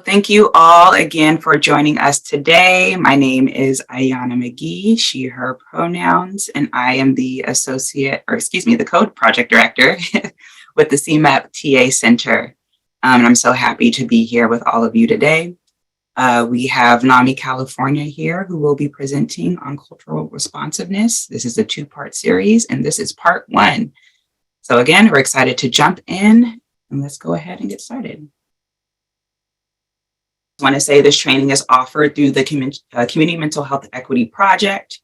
Thank you all again for joining us today. My name is Ayana McGee, she, her pronouns, and I am the the code project director with the CMAP TA Center. And I'm so happy to be here with all of you today. We have NAMI California here who will be presenting on cultural responsiveness. This is a two-part series, and this is part one. So again, we're excited to jump in, and let's go ahead and get started. I want to say this training is offered through the Community Mental Health Equity Project,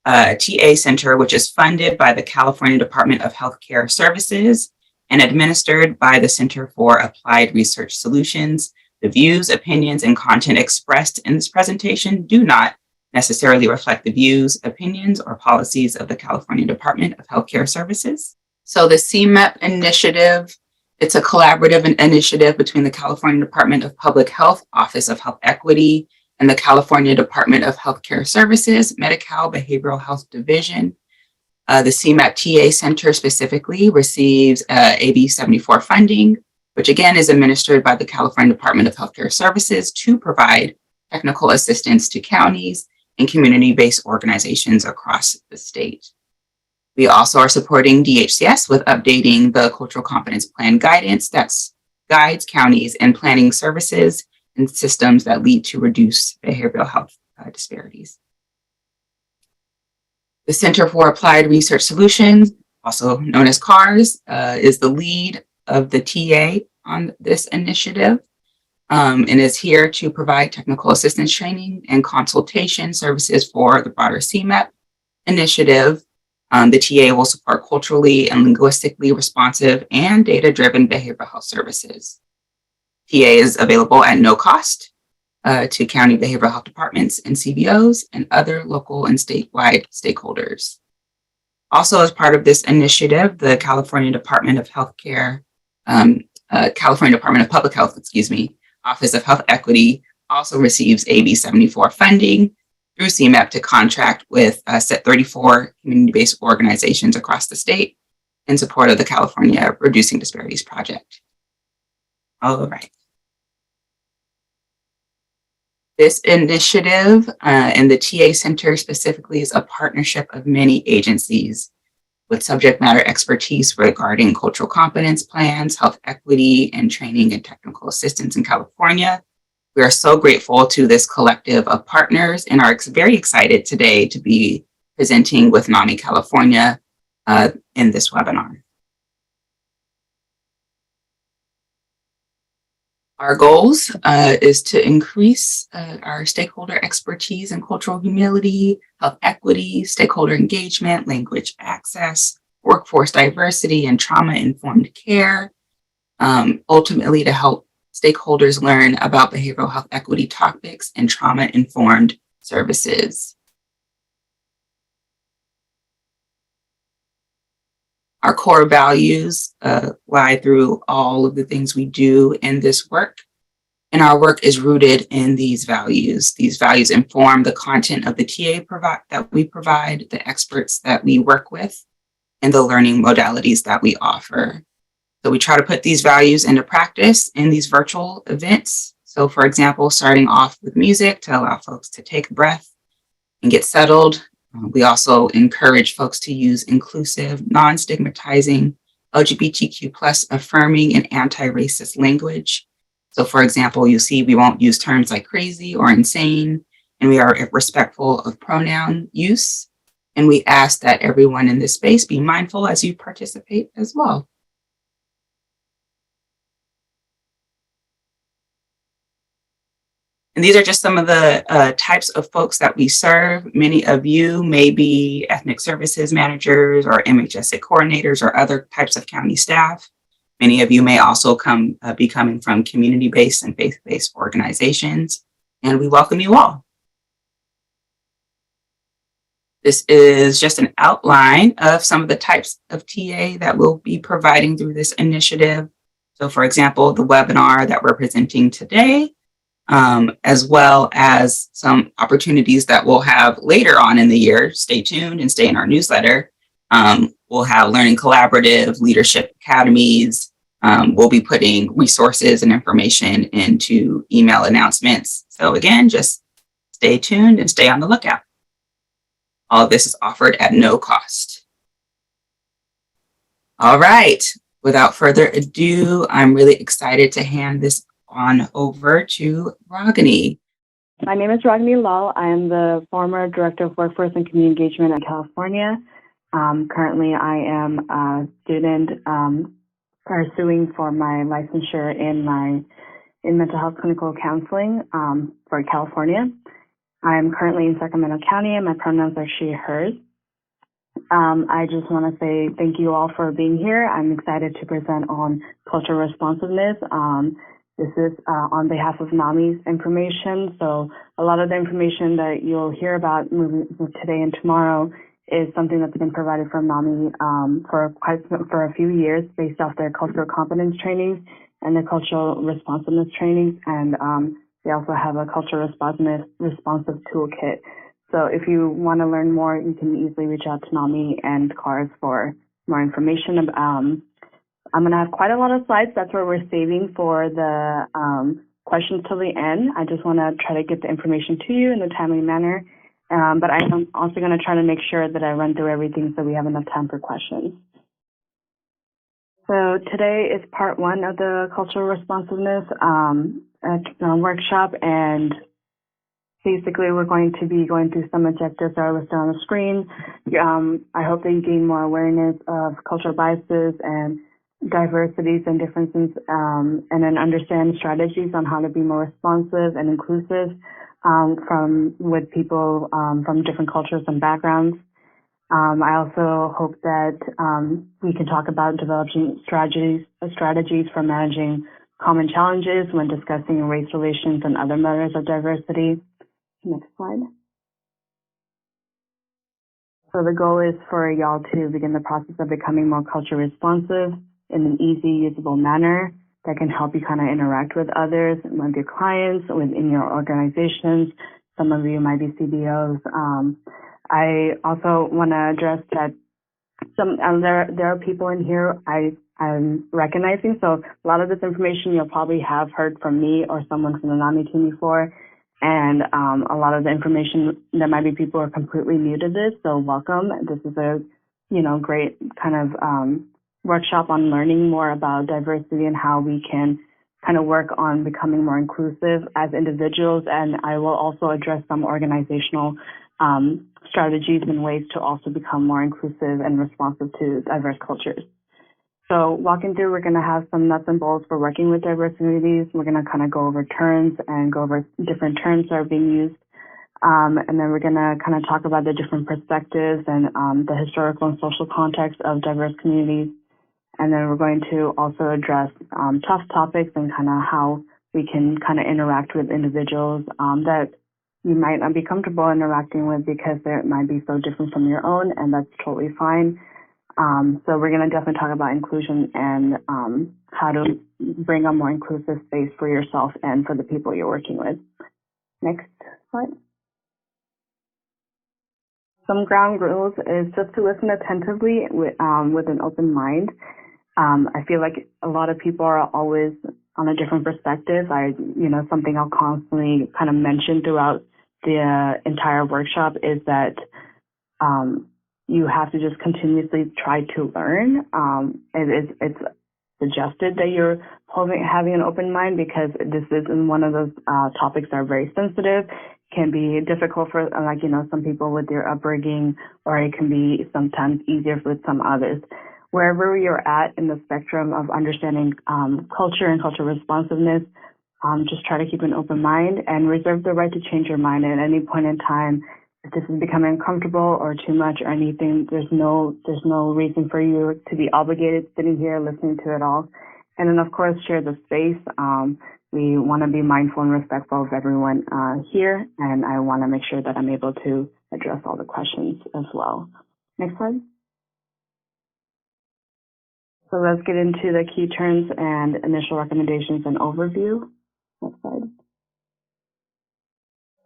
TA Center, which is funded by the California Department of Healthcare Services and administered by the Center for Applied Research Solutions. The views, opinions, and content expressed in this presentation do not necessarily reflect the views, opinions, or policies of the California Department of Healthcare Services. So the CMEP initiative, it's a collaborative initiative between the California Department of Public Health, Office of Health Equity, and the California Department of Healthcare Services, Medi-Cal Behavioral Health Division. The CMAP TA Center specifically receives AB 74 funding, which again is administered by the California Department of Healthcare Services to provide technical assistance to counties and community-based organizations across the state. We also are supporting DHCS with updating the Cultural Competence Plan guidance that guides counties in planning services and systems that lead to reduced behavioral health disparities. The Center for Applied Research Solutions, also known as CARS, is the lead of the TA on this initiative and is here to provide technical assistance training and consultation services for the broader CMAP initiative. The TA will support culturally and linguistically responsive and data-driven behavioral health services. TA is available at no cost to county behavioral health departments and CBOs and other local and statewide stakeholders. Also, as part of this initiative, the California Department of Healthcare, California Department of Public Health, Office of Health Equity also receives AB 74 funding through CMAP to contract with set 34 community-based organizations across the state in support of the California Reducing Disparities Project. All right. This initiative and the TA Center specifically is a partnership of many agencies with subject matter expertise regarding cultural competence plans, health equity, and training and technical assistance in California. We are so grateful to this collective of partners and are very excited today to be presenting with NAMI California in this webinar. Our goals is to increase our stakeholder expertise in cultural humility, health equity, stakeholder engagement, language access, workforce diversity, and trauma-informed care, ultimately to help stakeholders learn about behavioral health equity topics and trauma-informed services. Our core values lie through all of the things we do in this work, and our work is rooted in these values. These values inform the content of the TA that we provide, the experts that we work with, and the learning modalities that we offer. So we try to put these values into practice in these virtual events. So for example, starting off with music to allow folks to take a breath and get settled. We also encourage folks to use inclusive, non-stigmatizing, LGBTQ+ affirming and anti-racist language. So for example, you see we won't use terms like crazy or insane, and we are respectful of pronoun use. And we ask that everyone in this space be mindful as you participate as well. And these are just some of the types of folks that we serve. Many of you may be ethnic services managers or MHSA coordinators or other types of county staff. Many of you may also be coming from community-based and faith-based organizations, and we welcome you all. This is just an outline of some of the types of TA that we'll be providing through this initiative. So for example, the webinar that we're presenting today, as well as some opportunities that we'll have later on in the year. Stay tuned and stay in our newsletter. We'll have learning collaborative, leadership academies, We'll be putting resources and information into email announcements. So again, just stay tuned and stay on the lookout. All of this is offered at no cost. All right. Without further ado, I'm really excited to hand this on over to Ragini. My name is Ragini Lal. I am the former Director of Workforce and Community Engagement in California. Currently, I am a student pursuing for my licensure in mental health clinical counseling for California. I am currently in Sacramento County, and my pronouns are she, hers. I just want to say thank you all for being here. I'm excited to present on cultural responsiveness. This is on behalf of NAMI's information. So a lot of the information that you'll hear about moving today and tomorrow is something that's been provided from NAMI for a few years based off their cultural competence trainings and the cultural responsiveness trainings. And they also have a cultural responsive toolkit. So if you want to learn more, you can easily reach out to NAMI and CARS for more information. I'm going to have quite a lot of slides. That's where we're saving for the questions till the end. I just want to try to get the information to you in a timely manner. But I'm also going to try to make sure that I run through everything so we have enough time for questions. So today is part one of the cultural responsiveness workshop, and basically we're going to be going through some objectives that are listed on the screen. I hope that you gain more awareness of cultural biases and diversities and differences, and then understand strategies on how to be more responsive and inclusive with people from different cultures and backgrounds. I also hope that we can talk about developing strategies for managing common challenges when discussing race relations and other matters of diversity. Next slide. So the goal is for y'all to begin the process of becoming more culturally responsive in an easy, usable manner that can help you kind of interact with others, with your clients, within your organizations. Some of you might be CBOs. I also want to address that there are people in here I'm recognizing. So a lot of this information you'll probably have heard from me or someone from the NAMI team before. And a lot of the information, there might be people who are completely new to this, so welcome. This is a, great kind of workshop on learning more about diversity and how we can kind of work on becoming more inclusive as individuals. And I will also address some organizational strategies and ways to also become more inclusive and responsive to diverse cultures. So walking through, we're going to have some nuts and bolts for working with diverse communities. We're going to kind of go over terms and go over different terms that are being used. And then we're going to kind of talk about the different perspectives and the historical and social context of diverse communities. And then we're going to also address tough topics and kind of how we can kind of interact with individuals that you might not be comfortable interacting with because they might be so different from your own, and that's totally fine. So we're going to definitely talk about inclusion and how to bring a more inclusive space for yourself and for the people you're working with. Next slide. Some ground rules is just to listen attentively with an open mind. I feel like a lot of people are always on a different perspective. Something I'll constantly kind of mention throughout the entire workshop is that you have to just continuously try to learn. It's suggested that you're having an open mind because this is one of those topics that are very sensitive, can be difficult for some people with their upbringing, or it can be sometimes easier with some others. Wherever you're at in the spectrum of understanding culture and cultural responsiveness, just try to keep an open mind and reserve the right to change your mind at any point in time. If this is becoming uncomfortable or too much or anything, there's no reason for you to be obligated sitting here listening to it all. And then, of course, share the space. We want to be mindful and respectful of everyone here, and I want to make sure that I'm able to address all the questions as well. Next slide. So let's get into the key terms and initial recommendations and overview. Next slide.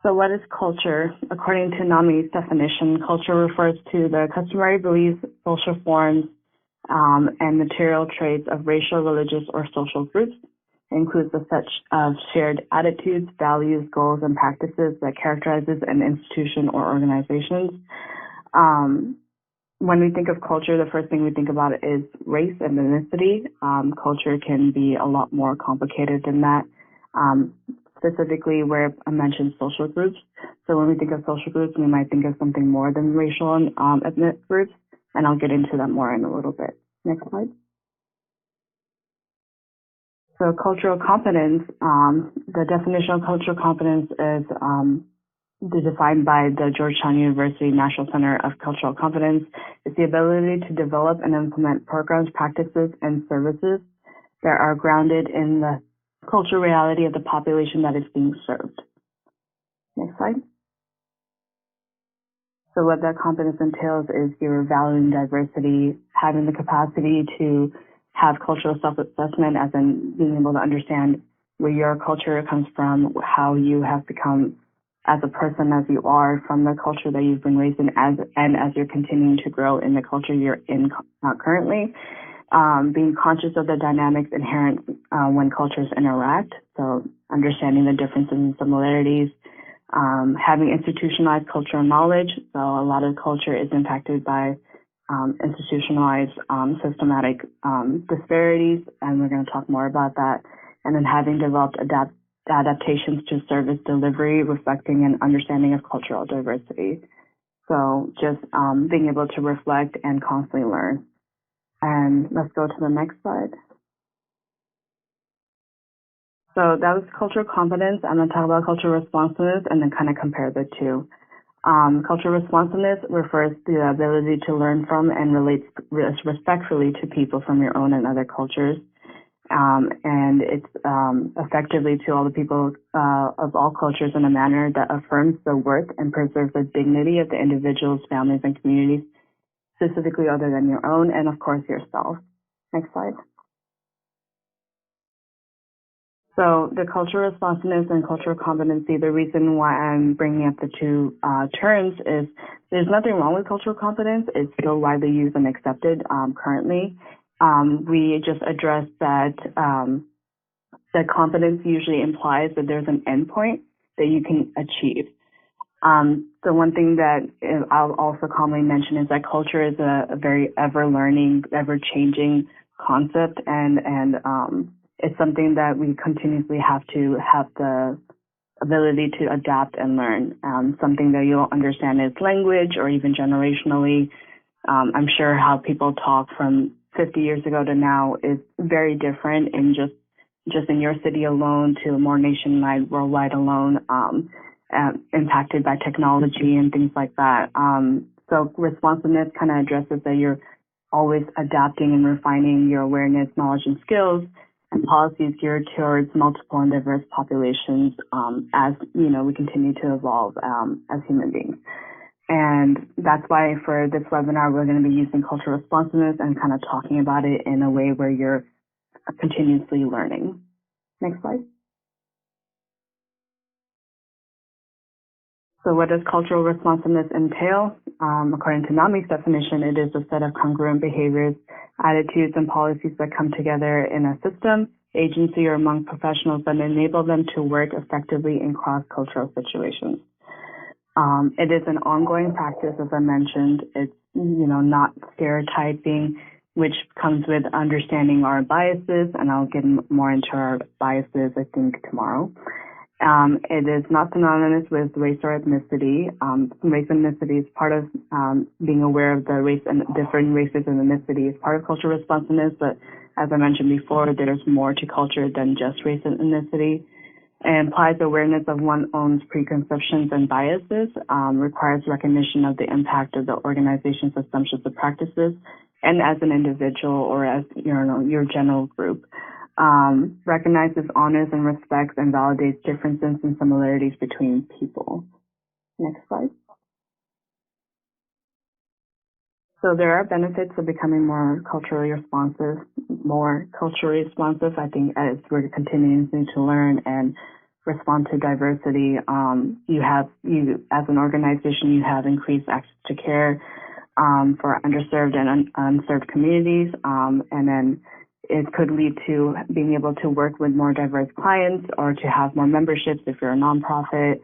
So what is culture? According to NAMI's definition, culture refers to the customary beliefs, social forms, and material traits of racial, religious, or social groups. It includes the set of shared attitudes, values, goals, and practices that characterizes an institution or organizations. When we think of culture, the first thing we think about is race and ethnicity. Culture can be a lot more complicated than that, specifically where I mentioned social groups. So when we think of social groups, we might think of something more than racial and ethnic groups, and I'll get into that more in a little bit. Next slide. So cultural competence, the definition of cultural competence is defined by the Georgetown University National Center of Cultural Competence. It's the ability to develop and implement programs, practices, and services that are grounded in the cultural reality of the population that is being served. Next slide. So what that competence entails is you're valuing diversity, having the capacity to have cultural self-assessment, as in being able to understand where your culture comes from, how you have become as a person as you are from the culture that you've been raised in, as you're continuing to grow in the culture you're in currently. Being conscious of the dynamics inherent when cultures interact, so understanding the differences and similarities, having institutionalized cultural knowledge, so a lot of culture is impacted by institutionalized systematic disparities, and we're going to talk more about that, and then having developed adaptations to service delivery reflecting an understanding of cultural diversity. So just being able to reflect and constantly learn. And let's go to the next slide. So that was cultural competence. I'm going to talk about cultural responsiveness and then kind of compare the two. Cultural responsiveness refers to the ability to learn from and relate respectfully to people from your own and other cultures. And it's effectively to all the people of all cultures in a manner that affirms the worth and preserves the dignity of the individuals, families, and communities, specifically other than your own, and of course yourself. Next slide. So the cultural responsiveness and cultural competency, the reason why I'm bringing up the two terms is there's nothing wrong with cultural competence. It's still widely used and accepted currently. We just addressed that that competence usually implies that there's an endpoint that you can achieve. The one thing that I'll also commonly mention is that culture is a very ever-learning, ever-changing concept, and it's something that we continuously have to have the ability to adapt and learn. Something that you'll understand is language, or even generationally. I'm sure how people talk from 50 years ago to now is very different in just in your city alone to more nationwide, worldwide alone, impacted by technology and things like that. So responsiveness kind of addresses that you're always adapting and refining your awareness, knowledge, and skills, and policies geared towards multiple and diverse populations as we continue to evolve as human beings. And that's why for this webinar, we're going to be using cultural responsiveness and kind of talking about it in a way where you're continuously learning. Next slide. So what does cultural responsiveness entail? According to NAMI's definition, it is a set of congruent behaviors, attitudes, and policies that come together in a system, agency, or among professionals that enable them to work effectively in cross-cultural situations. It is an ongoing practice, as I mentioned. It's, not stereotyping, which comes with understanding our biases, and I'll get more into our biases, I think, tomorrow. It is not synonymous with race or ethnicity. Race and ethnicity is part of being aware of the race and different races and ethnicity is part of cultural responsiveness, but as I mentioned before, there's more to culture than just race and ethnicity. It implies awareness of one's own preconceptions and biases, requires recognition of the impact of the organization's assumptions and practices, and as an individual or as your general group. Recognizes, honors, and respects and validates differences and similarities between people. Next slide. So there are benefits of becoming more culturally responsive. I think as we're continuing to learn and respond to diversity, you as an organization, you have increased access to care. for underserved and unserved communities. And then it could lead to being able to work with more diverse clients or to have more memberships if you're a nonprofit.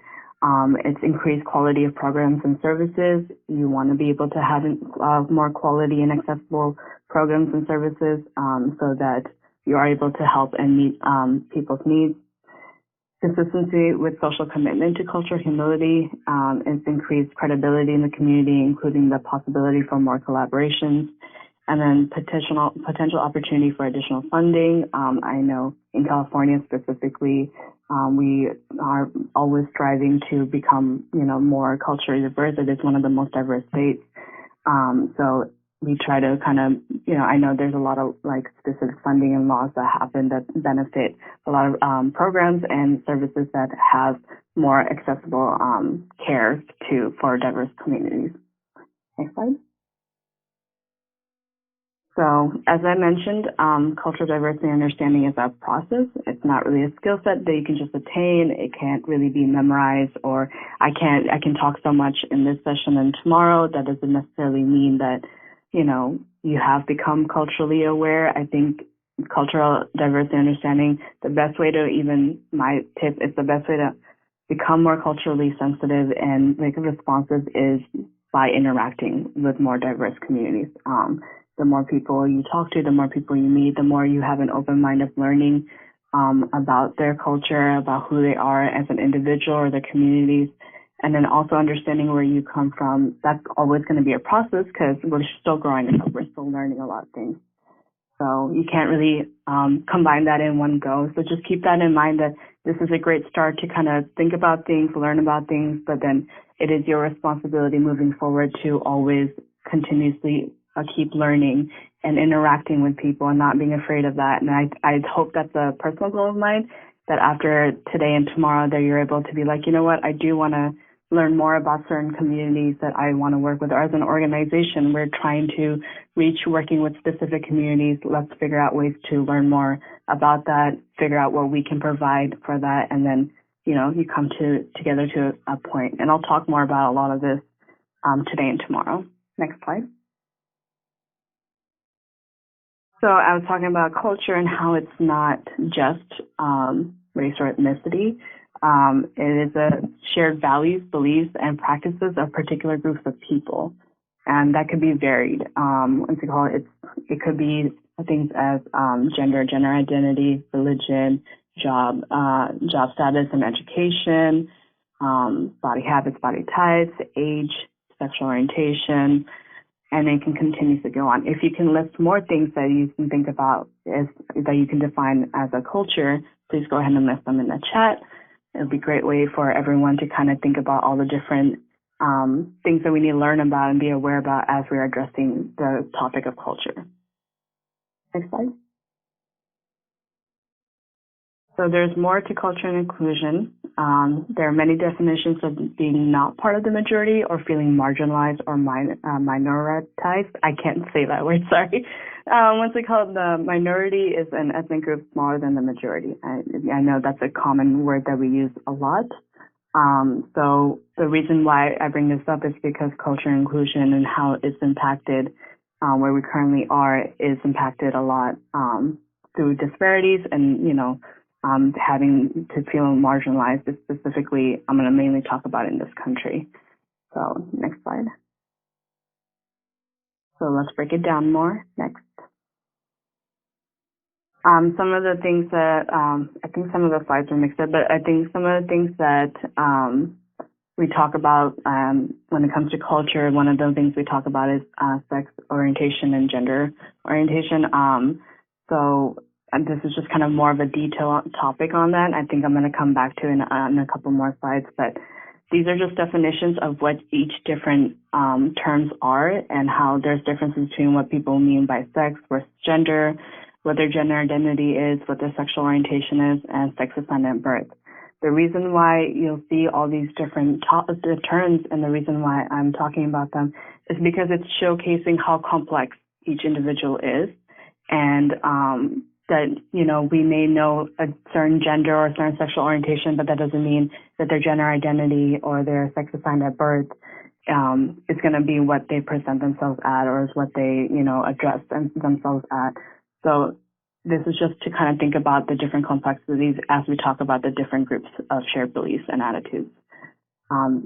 It's increased quality of programs and services. You want to be able to have more quality and accessible programs and services so that you are able to help and meet people's needs. Consistency with social commitment to cultural humility. It's increased credibility in the community, including the possibility for more collaborations. And then potential opportunity for additional funding. I know in California specifically, we are always striving to become, more culturally diverse. It is one of the most diverse states. So we try to kind of, I know there's a lot of like specific funding and laws that happen that benefit a lot of programs and services that have more accessible care for diverse communities. Next slide. So as I mentioned, cultural diversity and understanding is a process. It's not really a skill set that you can just attain. It can't really be memorized, or I can talk so much in this session and tomorrow. That doesn't necessarily mean that, you have become culturally aware. I think cultural diversity and understanding, the best way to my tip is the best way to become more culturally sensitive and make it responsive is by interacting with more diverse communities. The more people you talk to, the more people you meet, the more you have an open mind of learning about their culture, about who they are as an individual or their communities, and then also understanding where you come from. That's always going to be a process because we're still growing up. We're still learning a lot of things. So you can't really combine that in one go. So just keep that in mind that this is a great start to kind of think about things, learn about things, but then it is your responsibility moving forward to always continuously keep learning and interacting with people and not being afraid of that. And I hope that's a personal goal of mine, that after today and tomorrow that you're able to be like, you know what, I do want to learn more about certain communities that I want to work with. Or as an organization, we're trying to reach working with specific communities. Let's figure out ways to learn more about that, figure out what we can provide for that. And then, you come together to a point. And I'll talk more about a lot of this today and tomorrow. Next slide. So I was talking about culture and how it's not just race or ethnicity. It is a shared values, beliefs, and practices of particular groups of people. And that could be varied. It could be things as gender identity, religion, job status and education, body habits, body types, age, sexual orientation, and it can continue to go on. If you can list more things that you can think about that you can define as a culture, please go ahead and list them in the chat. It'll be a great way for everyone to kind of think about all the different things that we need to learn about and be aware about as we're addressing the topic of culture. Next slide. So there's more to culture and inclusion. There are many definitions of being not part of the majority or feeling marginalized or minoritized. I can't say that word, sorry. Once we call it the minority is an ethnic group smaller than the majority. I know that's a common word that we use a lot. So the reason why I bring this up is because culture and inclusion and how it's impacted where we currently are is impacted a lot through disparities and, having to feel marginalized. Specifically, I'm going to mainly talk about in this country. So next slide. So let's break it down more. Next. Some of the things that, I think some of the slides are mixed up, but I think some of the things that we talk about when it comes to culture, one of the things we talk about is sex orientation and gender orientation. And this is just kind of more of a detailed topic on that. I think I'm going to come back to in a couple more slides, but these are just definitions of what each different terms are and how there's differences between what people mean by sex versus gender, what their gender identity is, what their sexual orientation is, and sex assigned at birth. The reason why you'll see all these different terms and the reason why I'm talking about them is because it's showcasing how complex each individual is, and that, we may know a certain gender or a certain sexual orientation, but that doesn't mean that their gender identity or their sex assigned at birth is going to be what they present themselves at, or is what they, address themselves at. So this is just to kind of think about the different complexities as we talk about the different groups of shared beliefs and attitudes.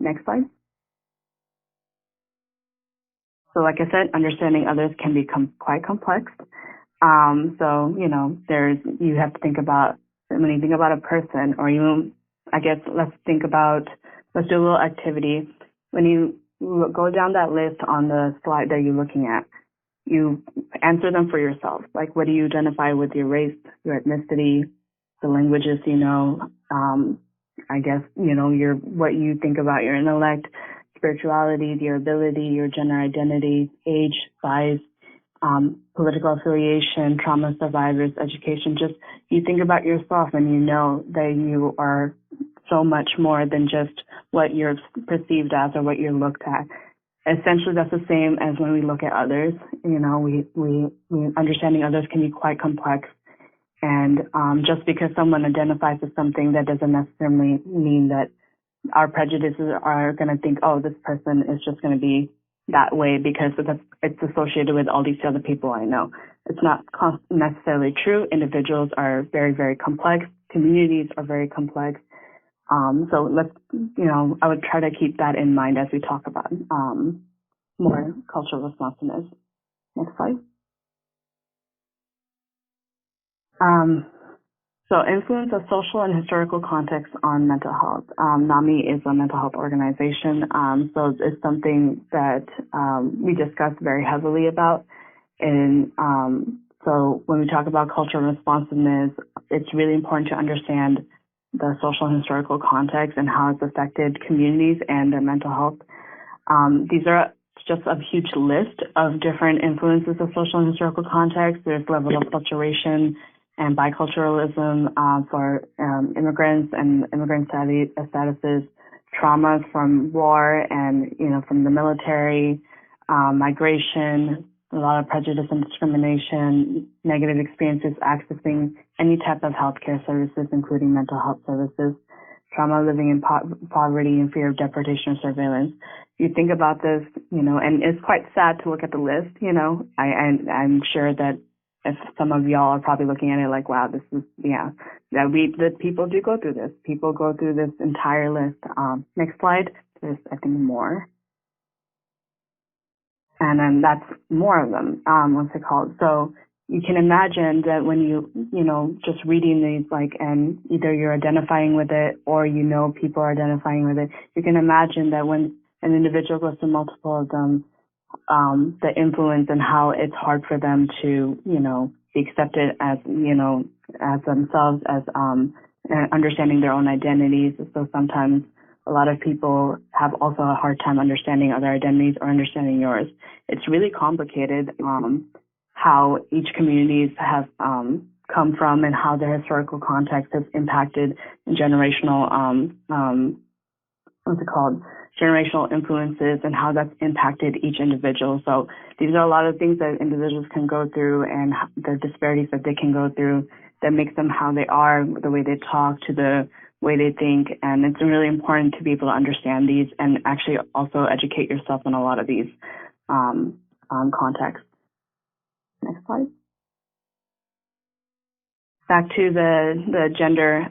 Next slide. So like I said, understanding others can be quite complex. So, you have to think about, when you think about a person, or even, I guess, let's do a little activity. When you go down that list on the slide that you're looking at, you answer them for yourself. Like, what do you identify with your race, your ethnicity, the languages you know, I guess, what you think about your intellect, spirituality, your ability, your gender identity, age, size, political affiliation, trauma survivors, education. Just you think about yourself and you know that you are so much more than just what you're perceived as or what you're looked at. Essentially, that's the same as when we look at others. We understanding others can be quite complex. And just because someone identifies as something, that doesn't necessarily mean that our prejudices are going to think, oh, this person is just going to be that way because it's associated with all these other people I know. It's not necessarily true. Individuals are very, very complex. Communities are very complex. So let's, I would try to keep that in mind as we talk about more cultural responsiveness. Next slide. So influence of social and historical context on mental health. NAMI is a mental health organization, so it's something that we discuss very heavily about. And so when we talk about cultural responsiveness, it's really important to understand the social and historical context and how it's affected communities and their mental health. These are just a huge list of different influences of social and historical context. There's level of fluctuation and biculturalism for immigrants and immigrant statuses, traumas from war and, from the military, migration, a lot of prejudice and discrimination, negative experiences accessing any type of healthcare services, including mental health services, trauma living in poverty and fear of deportation or surveillance. You think about this, and it's quite sad to look at the list, I'm sure that if some of y'all are probably looking at it like, wow, this is, that people do go through this. People go through this entire list. Next slide. There's, I think, more. And then that's more of them, what's it called? So you can imagine that when you, just reading these, and either you're identifying with it or people are identifying with it, you can imagine that when an individual goes through multiple of them, the influence and how it's hard for them to, be accepted as, as themselves, as understanding their own identities. So sometimes a lot of people have also a hard time understanding other identities or understanding yours. It's really complicated how each communities have come from and how their historical context has impacted generational generational influences and how that's impacted each individual. So these are a lot of things that individuals can go through and the disparities that they can go through that makes them how they are, the way they talk, to the way they think. And it's really important to be able to understand these and actually also educate yourself on a lot of these contexts. Next slide. Back to the gender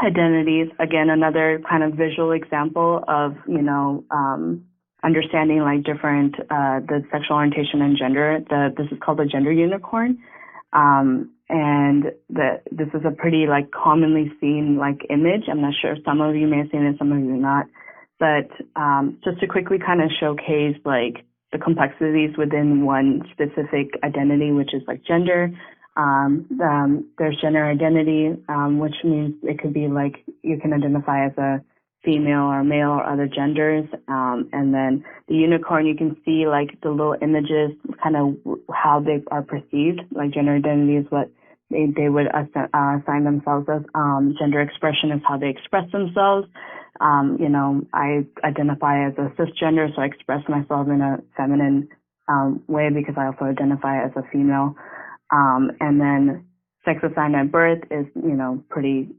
identities. Again, another kind of visual example of, understanding different, the sexual orientation and gender. This is called the gender unicorn. And this is a pretty commonly seen image. I'm not sure, some of you may have seen it, some of you not. But just to quickly kind of showcase the complexities within one specific identity, which is gender. There's gender identity, which means it could be you can identify as a female or male or other genders. And then the unicorn, you can see the little images, kind of how they are perceived. Gender identity is what they would assign themselves as. Gender expression is how they express themselves. I identify as a cisgender, so I express myself in a feminine way because I also identify as a female. And then sex assigned at birth is, pretty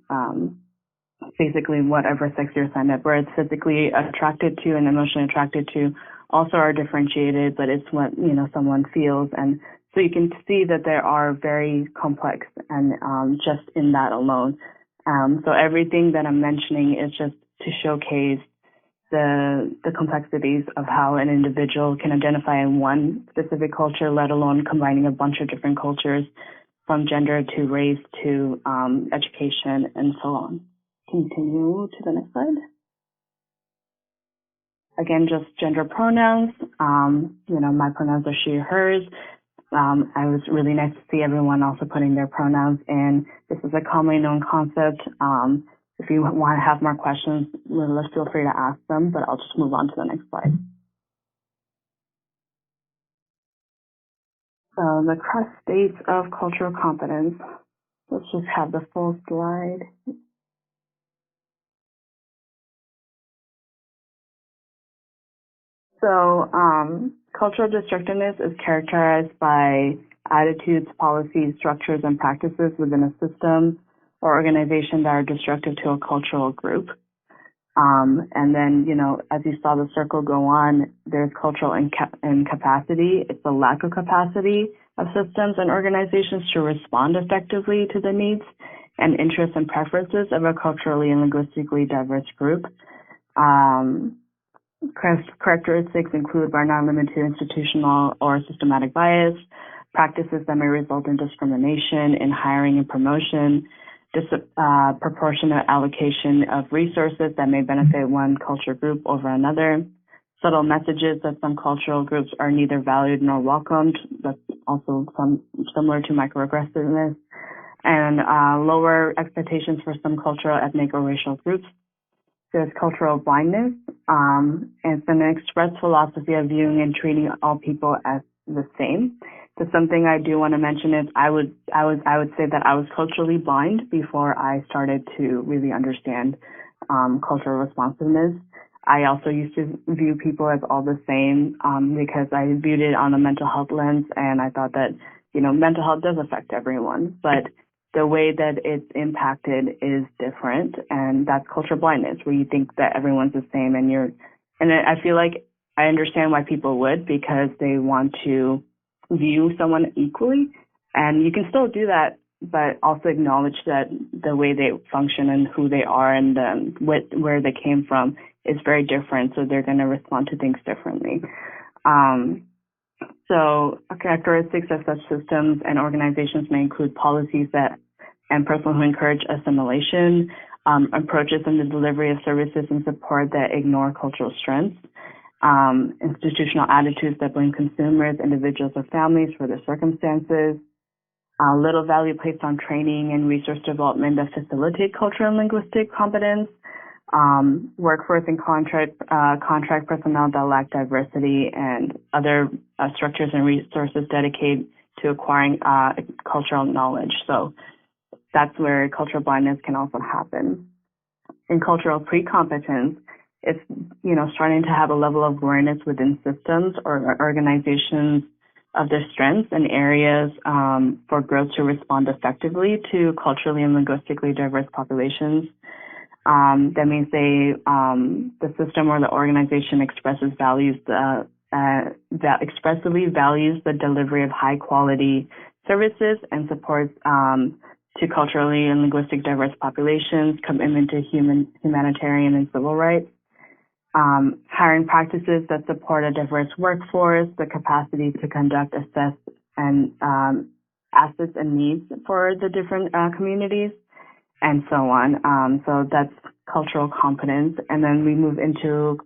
basically whatever sex you're assigned at, where it's physically attracted to and emotionally attracted to also are differentiated, but it's what, someone feels. And so you can see that there are very complex and just in that alone. So everything that I'm mentioning is just to showcase the complexities of how an individual can identify in one specific culture, let alone combining a bunch of different cultures from gender to race to education and so on. Continue to the next slide. Again, just gender pronouns. My pronouns are she, hers. I was really nice to see everyone also putting their pronouns in. This is a commonly known concept. If you want to have more questions, let's feel free to ask them, but I'll just move on to the next slide. So the cross states of cultural competence. Let's just have the full slide. So cultural destructiveness is characterized by attitudes, policies, structures, and practices within a system or organization that are destructive to a cultural group. And then, as you saw the circle go on, there's cultural incapacity. It's a lack of capacity of systems and organizations to respond effectively to the needs and interests and preferences of a culturally and linguistically diverse group. Characteristics include but are not limited to institutional or systematic bias, practices that may result in discrimination in hiring and promotion, disproportionate allocation of resources that may benefit one culture group over another, subtle messages that some cultural groups are neither valued nor welcomed. That's also similar to microaggressiveness, and lower expectations for some cultural, ethnic, or racial groups. There's cultural blindness. It's an express philosophy of viewing and treating all people as the same. So something I do want to mention is I would say that I was culturally blind before I started to really understand cultural responsiveness. I also used to view people as all the same because I viewed it on a mental health lens, and I thought that mental health does affect everyone, but the way that it's impacted is different, and that's cultural blindness, where you think that everyone's the same, and I feel like I understand why people would, because they want to view someone equally, and you can still do that, but also acknowledge that the way they function and who they are and where they came from is very different, so they're going to respond to things differently. So characteristics of such systems and organizations may include policies and personnel who encourage assimilation, approaches in the delivery of services and support that ignore cultural strengths, institutional attitudes that blame consumers, individuals, or families for their circumstances, little value placed on training and resource development that facilitate cultural and linguistic competence, workforce and contract personnel that lack diversity, and other structures and resources dedicated to acquiring cultural knowledge. So that's where cultural blindness can also happen. In cultural pre-competence, it's starting to have a level of awareness within systems or organizations of their strengths and areas for growth to respond effectively to culturally and linguistically diverse populations. That means the system or the organization expressively values the delivery of high quality services and supports to culturally and linguistic diverse populations, commitment to humanitarian and civil rights, hiring practices that support a diverse workforce, the capacity to conduct, assess, and assets and needs for the different communities, and so on. So that's cultural competence. And then we move into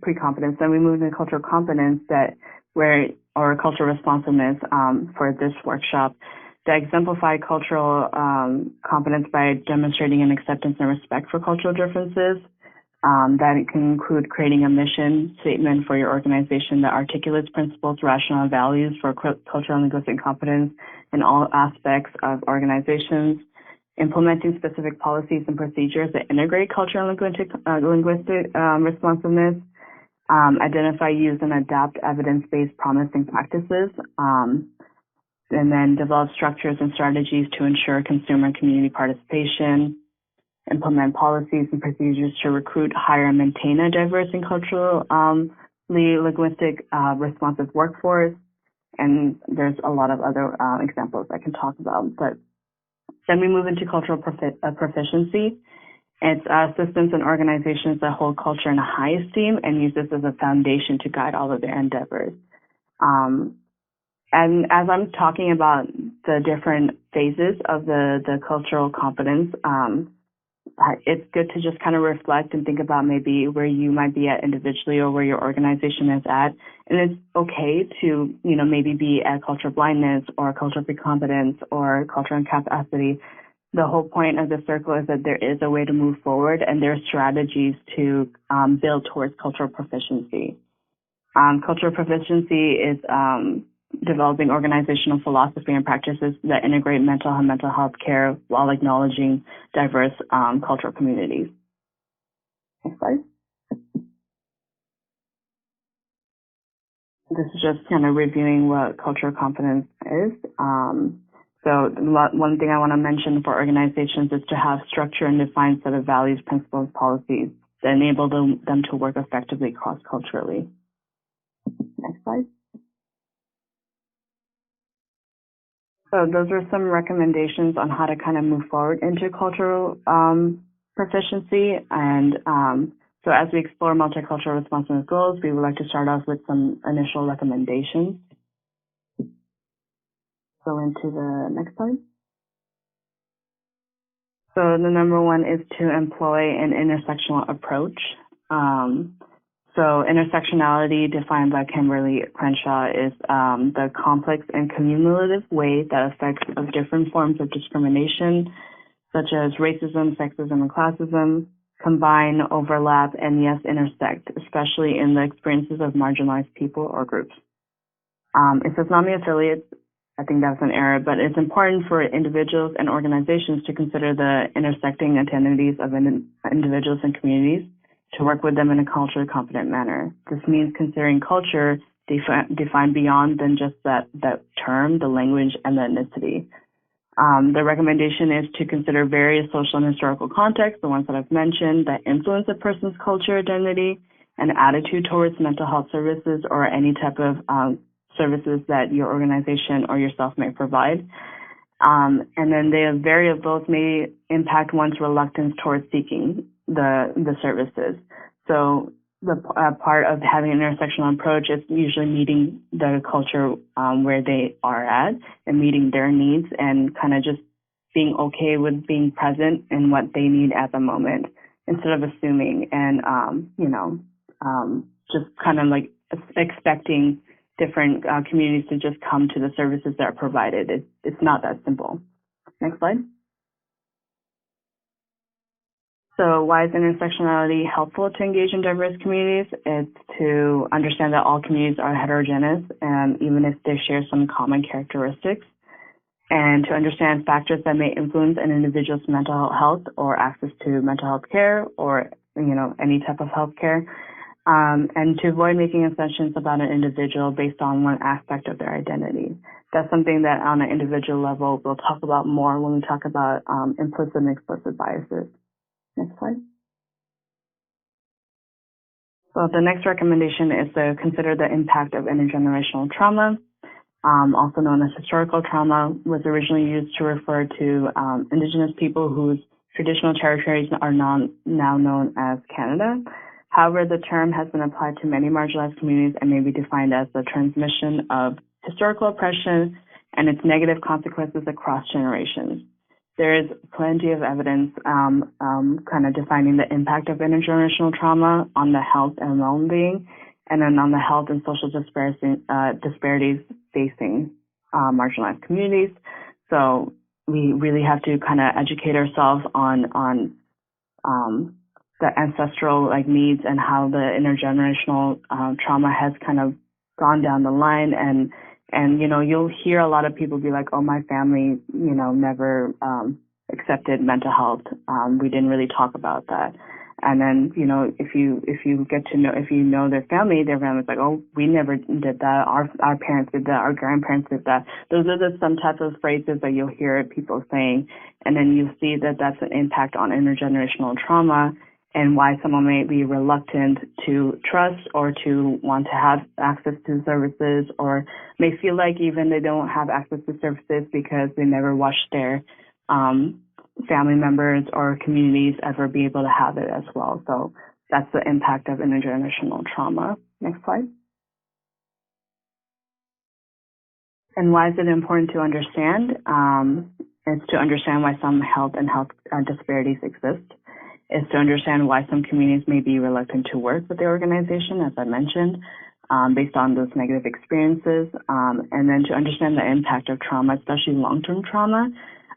pre-competence. Then we move into cultural competence or cultural responsiveness for this workshop, that exemplify cultural competence by demonstrating an acceptance and respect for cultural differences. That it can include creating a mission statement for your organization that articulates principles, rationale, and values for cultural and linguistic competence in all aspects of organizations, implementing specific policies and procedures that integrate cultural and linguistic responsiveness, identify, use, and adapt evidence-based promising practices, and then develop structures and strategies to ensure consumer and community participation, implement policies and procedures to recruit, hire, and maintain a diverse and culturally linguistic responsive workforce. And there's a lot of other examples I can talk about. But then we move into cultural proficiency. It's systems and organizations that hold culture in high esteem and use this as a foundation to guide all of their endeavors. And as I'm talking about the different phases of the cultural competence, it's good to just kind of reflect and think about maybe where you might be at individually or where your organization is at. And it's okay to, maybe be at cultural blindness or cultural precompetence or cultural incapacity. The whole point of the circle is that there is a way to move forward and there are strategies to build towards cultural proficiency. Cultural proficiency is developing organizational philosophy and practices that integrate mental health care while acknowledging diverse cultural communities. Next slide. This is just kind of reviewing what cultural competence is. So one thing I want to mention for organizations is to have structure and defined set of values, principles, policies that enable them to work effectively cross-culturally. Next slide. So those are some recommendations on how to kind of move forward into cultural proficiency. And so as we explore multicultural responsiveness goals, we would like to start off with some initial recommendations. Go into the next slide. So the number one is to employ an intersectional approach. So intersectionality, defined by Kimberly Crenshaw, is the complex and cumulative way that effects of different forms of discrimination, such as racism, sexism, and classism, combine, overlap, and yes, intersect, especially in the experiences of marginalized people or groups. It says NAMI affiliates. I think that's an error, but it's important for individuals and organizations to consider the intersecting identities of individuals and communities to work with them in a culturally competent manner. This means considering culture defined beyond than just that term, the language, and the ethnicity. The recommendation is to consider various social and historical contexts, the ones that I've mentioned, that influence a person's culture, identity, and attitude towards mental health services or any type of services that your organization or yourself may provide. And then the variables may impact one's reluctance towards seeking the services. So the part of having an intersectional approach is usually meeting the culture where they are at and meeting their needs and kind of just being okay with being present in what they need at the moment instead of assuming and, just kind of like expecting different communities to just come to the services that are provided. It's not that simple. Next slide. So why is intersectionality helpful to engage in diverse communities? It's to understand that all communities are heterogeneous, even if they share some common characteristics, and to understand factors that may influence an individual's mental health or access to mental health care or, any type of health care, and to avoid making assumptions about an individual based on one aspect of their identity. That's something that on an individual level we'll talk about more when we talk about implicit and explicit biases. Next slide. So the next recommendation is to consider the impact of intergenerational trauma, also known as historical trauma, was originally used to refer to Indigenous people whose traditional territories are now known as Canada. However, the term has been applied to many marginalized communities and may be defined as the transmission of historical oppression and its negative consequences across generations. There is plenty of evidence kind of defining the impact of intergenerational trauma on the health and well-being, and then on the health and social disparities facing marginalized communities. So we really have to kind of educate ourselves on the ancestral needs and how the intergenerational trauma has kind of gone down the line. And you'll hear a lot of people be like, oh, my family, never accepted mental health. We didn't really talk about that. And then, if you get to know, if you know their family's like, oh, we never did that. Our parents did that. Our grandparents did that. Those are some types of phrases that you'll hear people saying. And then you see that that's an impact on intergenerational trauma and why someone may be reluctant to trust or to want to have access to services, or may feel like even they don't have access to services because they never watched their family members or communities ever be able to have it as well. So that's the impact of intergenerational trauma. Next slide. And why is it important to understand? It's to understand why some health disparities exist. It's to understand why some communities may be reluctant to work with the organization, as I mentioned, based on those negative experiences, and then to understand the impact of trauma, especially long-term trauma.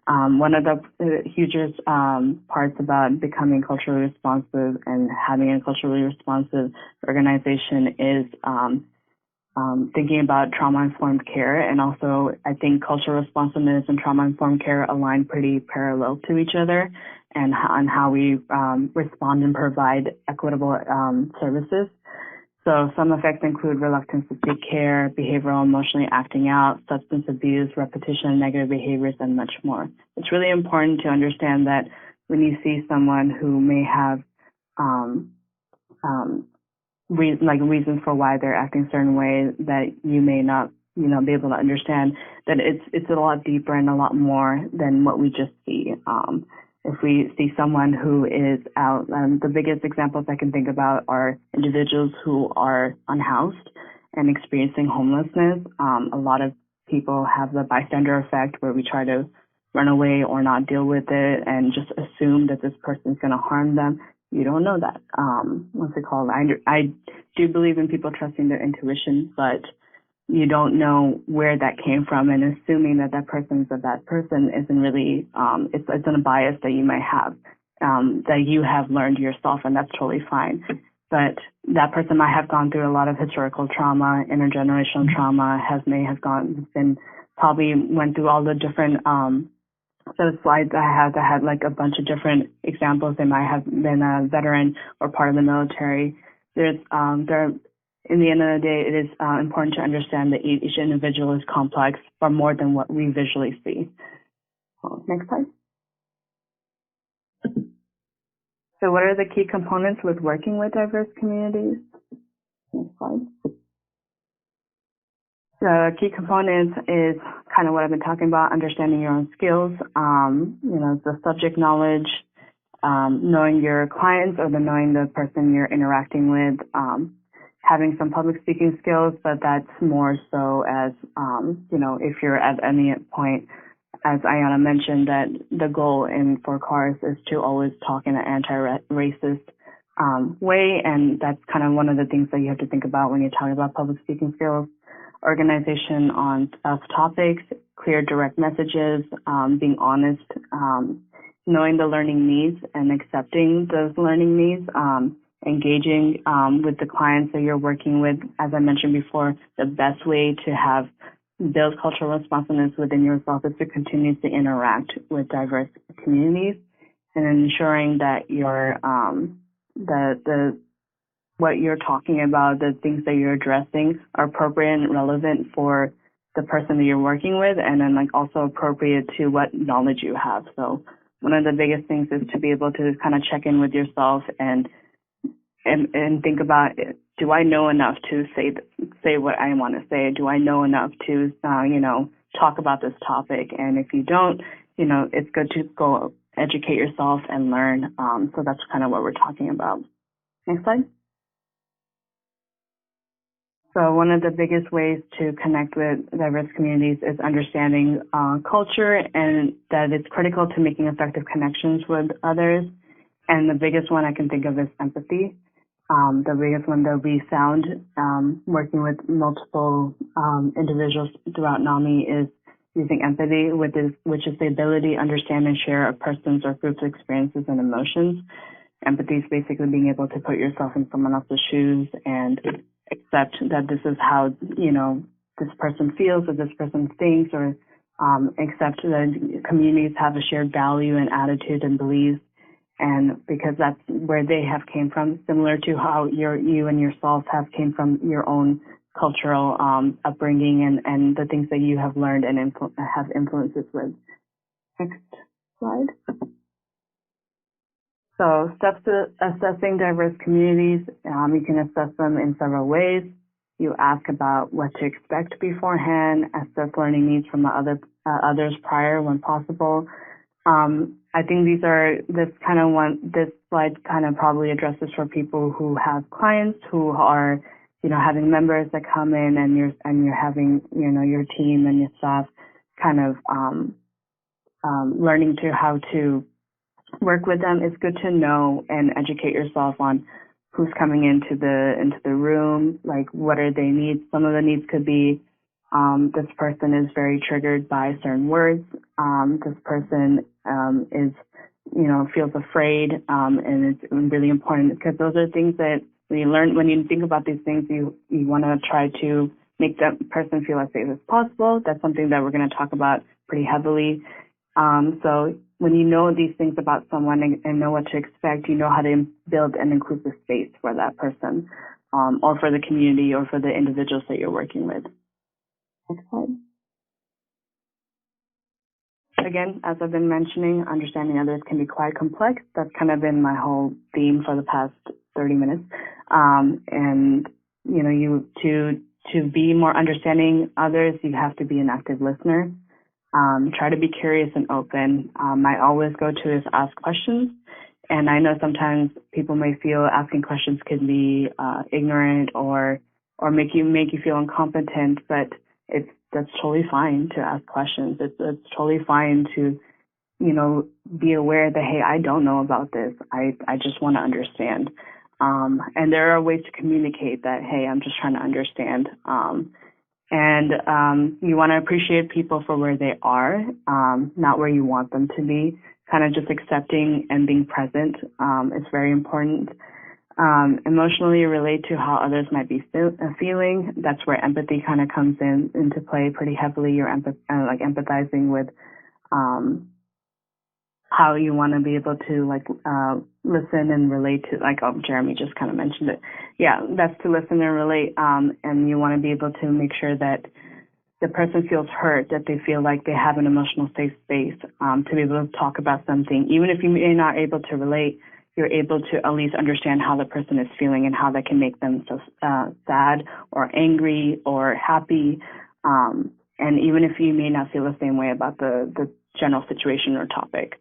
One of the hugest parts about becoming culturally responsive and having a culturally responsive organization is thinking about trauma-informed care. And also, I think cultural responsiveness and trauma-informed care align pretty parallel to each other, and on how we respond and provide equitable services. So some effects include reluctance to seek care, behavioral, emotionally acting out, substance abuse, repetition, negative behaviors, and much more. It's really important to understand that when you see someone who may have reasons for why they're acting a certain way that you may not, be able to understand, that it's a lot deeper and a lot more than what we just see. If we see someone who is out, the biggest examples I can think about are individuals who are unhoused and experiencing homelessness. A lot of people have the bystander effect, where we try to run away or not deal with it and just assume that this person's going to harm them. You don't know that. What's it called? I do believe in people trusting their intuition, but you don't know where that came from, and assuming that that person's a bad person isn't really, it's a bias that you might have, that you have learned yourself, and that's totally fine. But that person might have gone through a lot of historical trauma, intergenerational trauma, probably went through all the different, set of slides I had that had like a bunch of different examples. They might have been a veteran or part of the military. In the end of the day, it is important to understand that each individual is complex, far more than what we visually see. Next slide. So what are the key components with working with diverse communities? Next slide. The key components is kind of what I've been talking about: understanding your own skills, the subject knowledge, knowing your clients or knowing the person you're interacting with, having some public speaking skills, but that's more so as, if you're at any point, as Ayana mentioned, that the goal for CARS is to always talk in an anti-racist way, and that's kind of one of the things that you have to think about when you're talking about public speaking skills. Organization of topics, clear, direct messages, being honest, knowing the learning needs and accepting those learning needs, engaging with the clients that you're working with. As I mentioned before, the best way to build cultural responsiveness within yourself is to continuously interact with diverse communities, and ensuring that your what you're talking about, the things that you're addressing, are appropriate and relevant for the person that you're working with, and then also appropriate to what knowledge you have. So one of the biggest things is to be able to kind of check in with yourself and think about, do I know enough to say what I want to say? Do I know enough to talk about this topic? And if you don't, it's good to go educate yourself and learn. So that's kind of what we're talking about. Next slide. So one of the biggest ways to connect with diverse communities is understanding culture, and that it's critical to making effective connections with others. And the biggest one I can think of is empathy. The biggest one that we found working with multiple individuals throughout NAMI is using empathy, which is the ability to understand and share a person's or group's experiences and emotions. Empathy is basically being able to put yourself in someone else's shoes and accept that this is how, this person feels or this person thinks, or accept that communities have a shared value and attitude and beliefs, And because that's where they have came from, similar to how you and yourself have came from your own cultural upbringing and the things that you have learned and have influences with. Next slide. So steps to assessing diverse communities, you can assess them in several ways. You ask about what to expect beforehand, assess learning needs from others prior when possible. I think this slide kind of probably addresses for people who have clients who are, having members that come in and you're having, your team and your staff kind of learning to how to work with them. It's good to know and educate yourself on who's coming into the room, like what are their needs. Some of the needs could be this person is very triggered by certain words. This person is, feels afraid, and it's really important because those are things that when you think about these things, you want to try to make that person feel as safe as possible. That's something that we're going to talk about pretty heavily. So when you know these things about someone and know what to expect, you know how to build an inclusive space for that person, or for the community or for the individuals that you're working with. Next slide. Again, as I've been mentioning, understanding others can be quite complex. That's kind of been my whole theme for the past 30 minutes. And to be more understanding others, you have to be an active listener. Try to be curious and open. My always go-to is ask questions. And I know sometimes people may feel asking questions can be ignorant or make you feel incompetent, but that's totally fine to ask questions. It's totally fine to, be aware that, hey, I don't know about this. I just want to understand. And there are ways to communicate that, hey, I'm just trying to understand. And you want to appreciate people for where they are, not where you want them to be. Kind of just accepting and being present is very important. Emotionally relate to how others might be feeling. That's where empathy kind of comes into play pretty heavily. You're empathizing with how you want to be able to listen and relate to, Jeremy just kind of mentioned it. Yeah, that's to listen and relate. And you want to be able to make sure that the person feels heard, that they feel like they have an emotional safe space to be able to talk about something. Even if you may not able to relate, you're able to at least understand how the person is feeling and how that can make them so sad or angry or happy. And even if you may not feel the same way about the general situation or topic.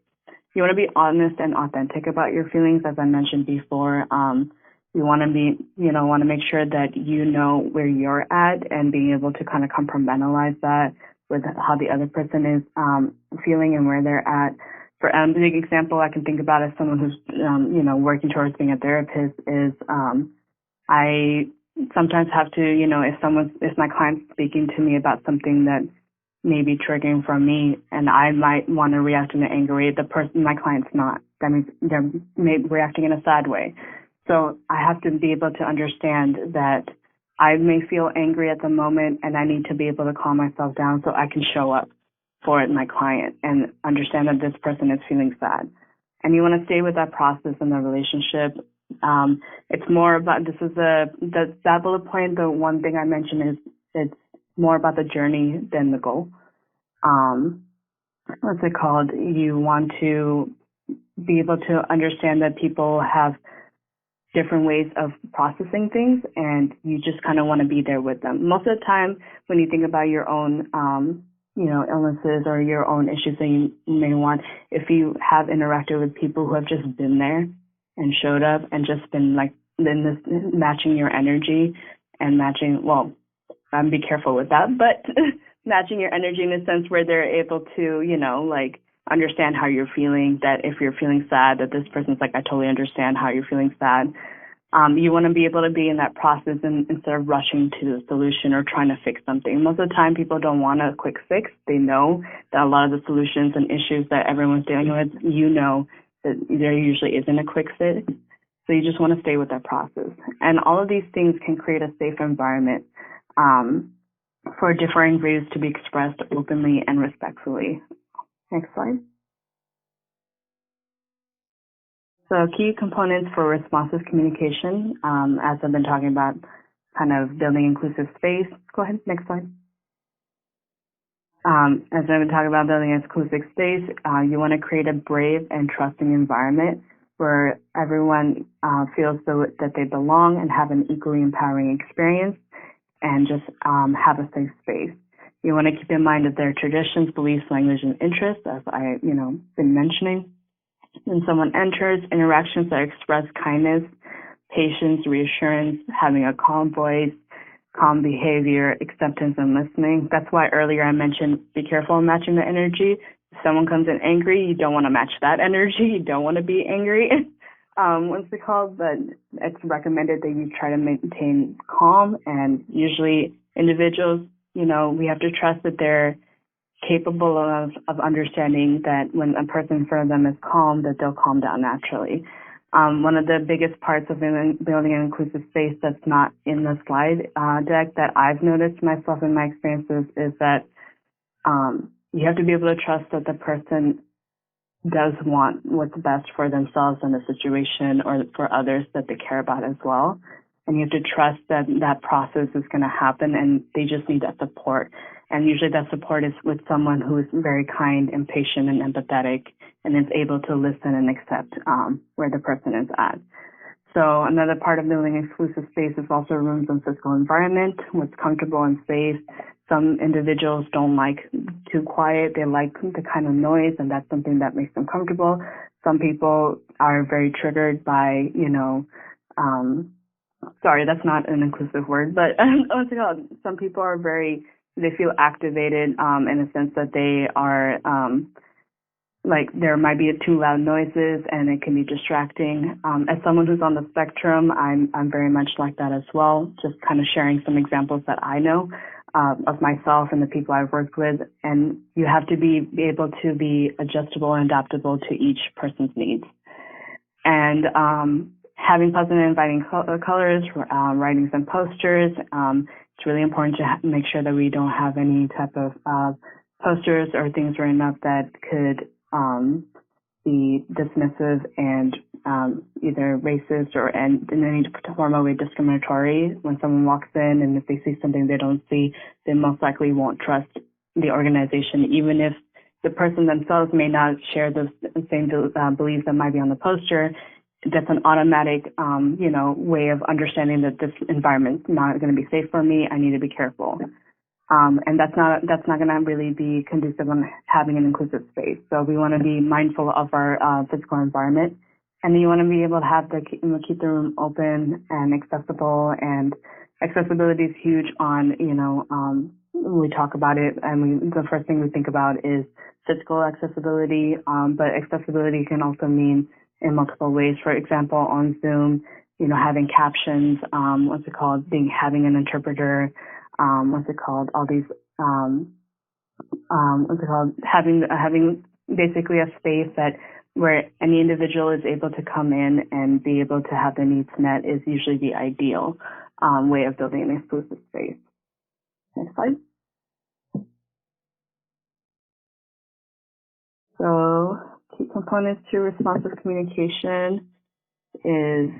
You want to be honest and authentic about your feelings, as I mentioned before. You want to make sure that you know where you're at and being able to kind of compartmentalize that with how the other person is feeling and where they're at. For a big example I can think about as someone who's, working towards being a therapist is I sometimes have to, if my client's speaking to me about something that may be triggering for me and I might want to react in an angry way, my client's not. That means they're maybe reacting in a sad way. So I have to be able to understand that I may feel angry at the moment and I need to be able to calm myself down so I can show up for my client and understand that this person is feeling sad. And you want to stay with that process in the relationship. It's more about, that bullet point, the one thing I mentioned is it's more about the journey than the goal. What's it called? You want to be able to understand that people have different ways of processing things and you just kind of want to be there with them. Most of the time when you think about your own illnesses or your own issues that you may want, if you have interacted with people who have just been there and showed up and just been matching your energy and be careful with that, but matching your energy in a sense where they're able to, understand how you're feeling, that if you're feeling sad, that this person's like, I totally understand how you're feeling sad. You want to be able to be in that process and instead of rushing to the solution or trying to fix something. Most of the time, people don't want a quick fix. They know that a lot of the solutions and issues that everyone's dealing with, that there usually isn't a quick fix. So you just want to stay with that process. And all of these things can create a safe environment for differing views to be expressed openly and respectfully. Next slide. So key components for responsive communication, as I've been talking about, kind of building inclusive space. Go ahead, next slide. As I've been talking about building an inclusive space, you want to create a brave and trusting environment where everyone feels that they belong and have an equally empowering experience and just have a safe space. You want to keep in mind that their traditions, beliefs, language, and interests, as I, been mentioning. When someone enters, interactions that express kindness, patience, reassurance, having a calm voice, calm behavior, acceptance, and listening. That's why earlier I mentioned be careful in matching the energy. If someone comes in angry, you don't want to match that energy. You don't want to be angry. What's it called? But it's recommended that you try to maintain calm, and usually individuals, we have to trust that they're capable of understanding that when a person in front of them is calm, that they'll calm down naturally. One of the biggest parts of building an inclusive space that's not in the slide deck that I've noticed myself in my experiences is that you have to be able to trust that the person does want what's best for themselves in the situation or for others that they care about as well. And you have to trust that that process is going to happen, and they just need that support. And usually that support is with someone who is very kind and patient and empathetic and is able to listen and accept where the person is at. So another part of building exclusive space is also rooms and physical environment, what's comfortable and safe. Some individuals don't like too quiet. They like the kind of noise, and that's something that makes them comfortable. Some people are very triggered by, sorry, that's not an inclusive word, but what's it called? Some people are they feel activated in a sense that they are like there might be too loud noises and it can be distracting. As someone who's on the spectrum, I'm very much like that as well. Just kind of sharing some examples that I know of myself and the people I've worked with. And you have to be able to be adjustable and adaptable to each person's needs. And having pleasant and inviting colors, writing some posters. It's really important to make sure that we don't have any type of posters or things written up that could be dismissive and either racist or in any form of way discriminatory. When someone walks in and if they see something they don't see, they most likely won't trust the organization, even if the person themselves may not share the same beliefs that might be on the poster. That's an automatic, way of understanding that this environment's not going to be safe for me. I need to be careful. And that's not going to really be conducive on having an inclusive space. So we want to be mindful of our physical environment, and you want to be able to keep the room open and accessible. And accessibility is huge on, when we talk about it, and the first thing we think about is physical accessibility, but accessibility can also mean in multiple ways. For example, on Zoom, having captions, having an interpreter, all these, having basically a space where any individual is able to come in and be able to have their needs met is usually the ideal way of building an inclusive space. Next slide. So key components to responsive communication is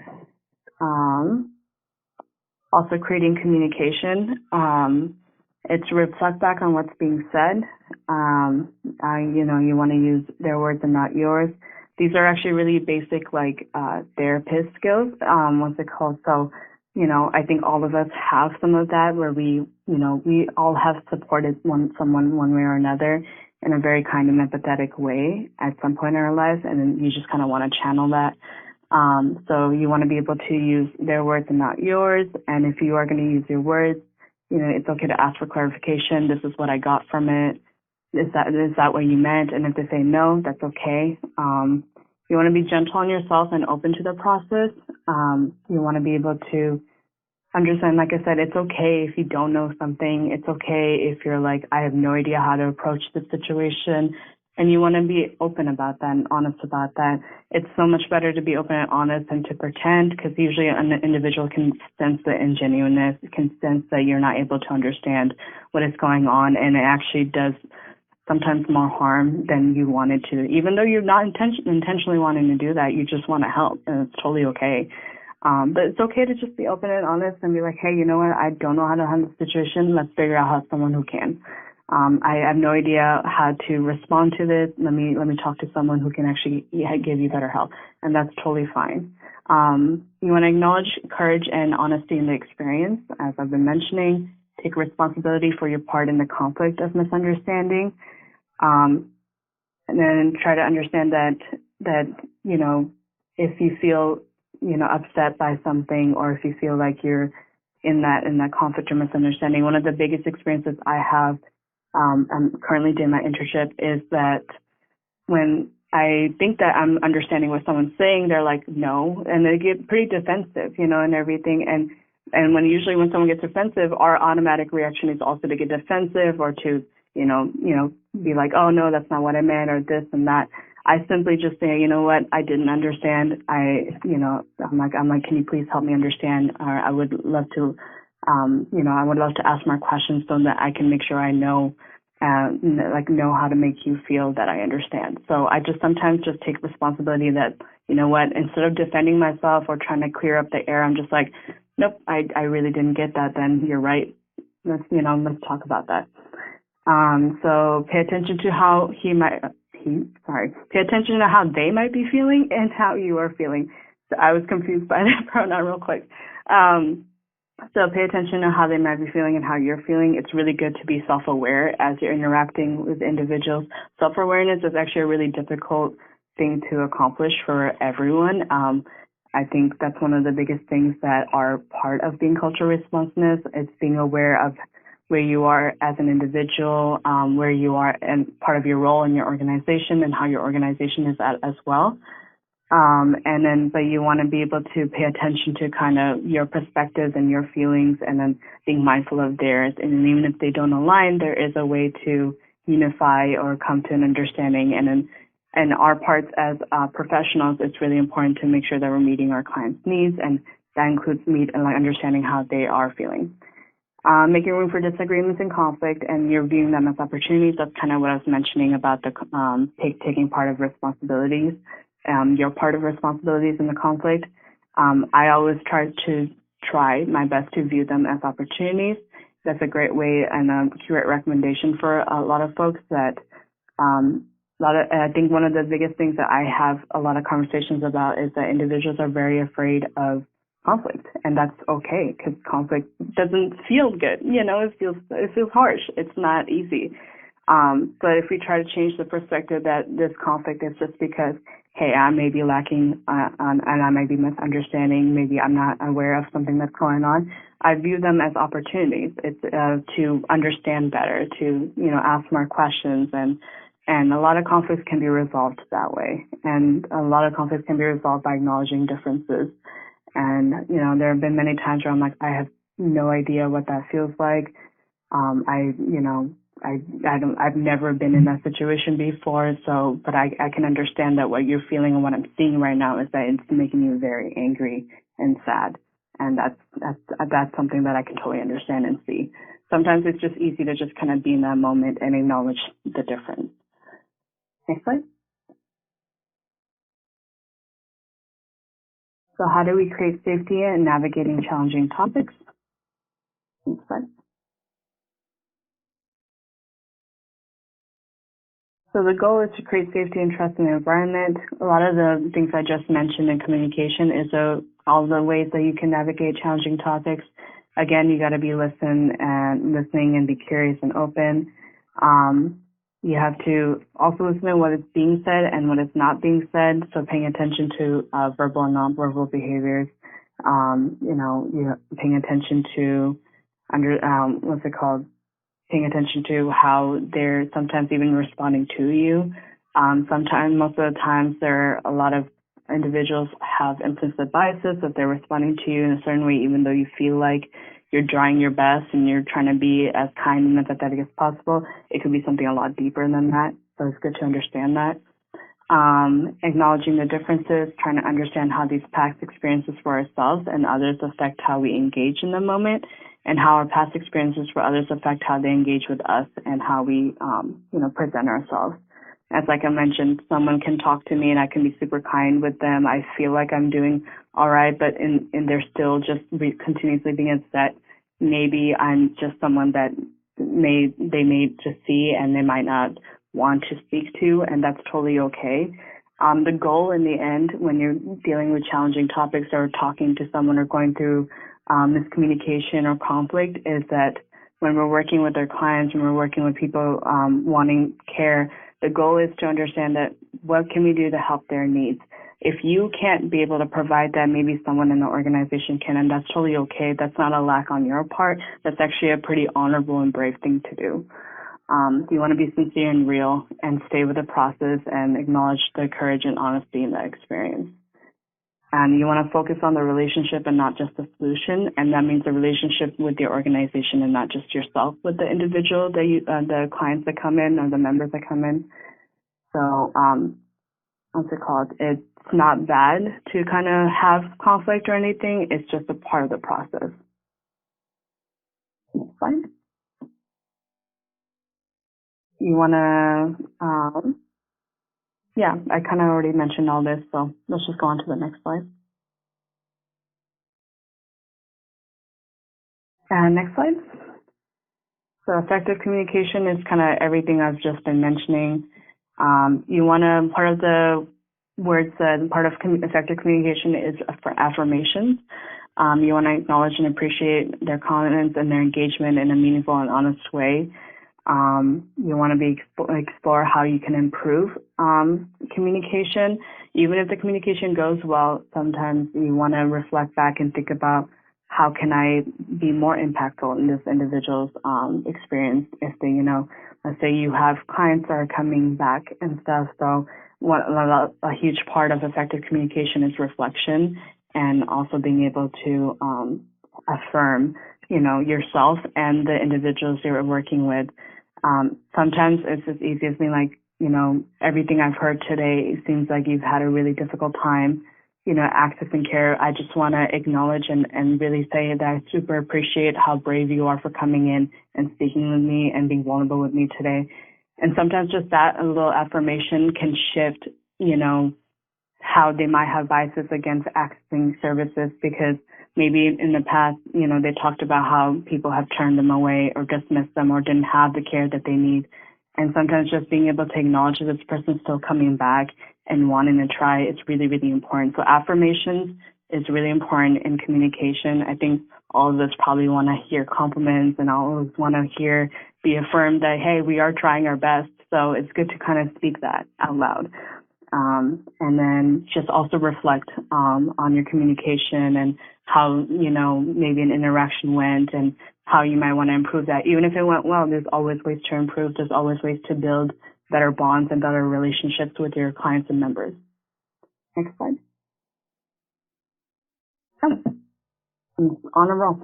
also creating communication. It's to reflect back on what's being said. You want to use their words and not yours. These are actually really basic, therapist skills. So, I think all of us have some of that where we all have supported someone one way or another in a very kind and empathetic way at some point in our lives, and then you just kind of want to channel that. So you want to be able to use their words and not yours. And if you are going to use your words, it's okay to ask for clarification. This is what I got from it. Is that what you meant? And if they say no, that's okay. You want to be gentle on yourself and open to the process. You want to be able to understand, like I said, it's okay if you don't know something. It's okay if you're like, I have no idea how to approach the situation. And you want to be open about that and honest about that. It's so much better to be open and honest than to pretend, because usually an individual can sense the ingenuineness, can sense that you're not able to understand what is going on, and it actually does sometimes more harm than you wanted to. Even though you're not intentionally wanting to do that, you just want to help, and it's totally okay. But it's okay to just be open and honest and be like, hey, you know what? I don't know how to handle the situation. Let's figure out how someone who can. I have no idea how to respond to this. Let me talk to someone who can actually give you better help, and that's totally fine. You want to acknowledge courage and honesty in the experience, as I've been mentioning. Take responsibility for your part in the conflict of misunderstanding, and then try to understand that if you feel upset by something, or if you feel like you're in that conflict or misunderstanding, one of the biggest experiences I have, I'm currently doing my internship, is that when I think that I'm understanding what someone's saying, they're like, no, and they get pretty defensive, and everything. And when someone gets defensive, our automatic reaction is also to get defensive, or to, be like, oh no, that's not what I meant, or this and that. I simply just say, you know what, I didn't understand. I'm like, can you please help me understand? Or I would love to, I would love to ask more questions so that I can make sure I know how to make you feel that I understand. So I just sometimes just take responsibility that, you know what, instead of defending myself or trying to clear up the air, I'm just like, nope, I really didn't get that. Then you're right. Let's talk about that. So pay attention to how pay attention to how they might be feeling and how you are feeling. So I was confused by that pronoun real quick. So pay attention to how they might be feeling and how you're feeling. It's really good to be self-aware as you're interacting with individuals. Self-awareness is actually a really difficult thing to accomplish for everyone. I think that's one of the biggest things that are part of being cultural responsiveness. It's being aware of where you are as an individual, where you are and part of your role in your organization, and how your organization is at as well. But you want to be able to pay attention to kind of your perspectives and your feelings, and then being mindful of theirs. And even if they don't align, there is a way to unify or come to an understanding. And our parts as professionals, it's really important to make sure that we're meeting our clients' needs, and that includes understanding how they are feeling. Making room for disagreements and conflict, and you're viewing them as opportunities. That's kind of what I was mentioning about the taking part of responsibilities. Your part of responsibilities in the conflict. I always try my best to view them as opportunities. That's a great way and a accurate recommendation for a lot of folks. That I think one of the biggest things that I have a lot of conversations about is that individuals are very afraid of conflict, and that's okay, because conflict doesn't feel good. It feels harsh. It's not easy. But if we try to change the perspective that this conflict is just because, hey, I may be lacking and I may be misunderstanding, maybe I'm not aware of something that's going on, I view them as opportunities. It's to understand better, to ask more questions, and a lot of conflicts can be resolved that way. And a lot of conflicts can be resolved by acknowledging differences. And there have been many times where I'm like, I have no idea what that feels like. I've never been in that situation before, but I can understand that what you're feeling and what I'm seeing right now is that it's making you very angry and sad. And that's something that I can totally understand and see. Sometimes it's just easy to just kind of be in that moment and acknowledge the difference. Next slide. So how do we create safety in navigating challenging topics? Next slide. So the goal is to create safety and trust in the environment. A lot of the things I just mentioned in communication is all the ways that you can navigate challenging topics. Again, you got to be listening and be curious and open. You have to also listen to what is being said and what is not being said. So paying attention to verbal and nonverbal behaviors. You're paying attention to paying attention to how they're sometimes even responding to you. Most of the times, there are a lot of individuals have implicit biases that they're responding to you in a certain way, even though you feel like you're trying your best and you're trying to be as kind and empathetic as possible. It could be something a lot deeper than that. So it's good to understand that. Acknowledging the differences, trying to understand how these past experiences for ourselves and others affect how we engage in the moment, and how our past experiences for others affect how they engage with us and how we, present ourselves. As like I mentioned, someone can talk to me and I can be super kind with them. I feel like I'm doing all right, but in they're still just continuously being upset. Maybe I'm just someone that they may just see and they might not want to speak to, and that's totally okay. The goal in the end, when you're dealing with challenging topics or talking to someone or going through miscommunication or conflict, is that when we're working with our clients, when we're working with people wanting care, the goal is to understand that what can we do to help their needs. If you can't be able to provide that, maybe someone in the organization can, and that's totally okay. That's not a lack on your part. That's actually a pretty honorable and brave thing to do. You want to be sincere and real and stay with the process and acknowledge the courage and honesty in that experience. And you want to focus on the relationship and not just the solution. And that means the relationship with the organization and not just yourself with the individual, the clients that come in or the members that come in. So, what's it called? It's not bad to kind of have conflict or anything. It's just a part of the process. Next slide. You want to, I kind of already mentioned all this, so let's just go on to the next slide. And next slide. So effective communication is kind of everything I've just been mentioning. You want to, part of the words that part of effective communication is for affirmations. You want to acknowledge and appreciate their confidence and their engagement in a meaningful and honest way. You want to explore how you can improve communication. Even if the communication goes well, sometimes you want to reflect back and think about how can I be more impactful in this individual's experience. If they, let's say you have clients that are coming back and stuff. So a huge part of effective communication is reflection and also being able to affirm, yourself and the individuals you're working with. Sometimes it's as easy as being like, everything I've heard today, it seems like you've had a really difficult time, accessing care. I just want to acknowledge and really say that I super appreciate how brave you are for coming in and speaking with me and being vulnerable with me today. And sometimes just that, a little affirmation can shift, how they might have biases against accessing services, because maybe in the past, they talked about how people have turned them away or dismissed them or didn't have the care that they need. And sometimes just being able to acknowledge that this person's still coming back and wanting to try is really, really important. So affirmations is really important in communication. I think all of us probably want to hear compliments and always want to be affirmed that, hey, we are trying our best. So it's good to kind of speak that out loud. And then just also reflect on your communication and how, maybe an interaction went and how you might want to improve that. Even if it went well, there's always ways to improve. There's always ways to build better bonds and better relationships with your clients and members. Next slide. Oh, I'm on a roll.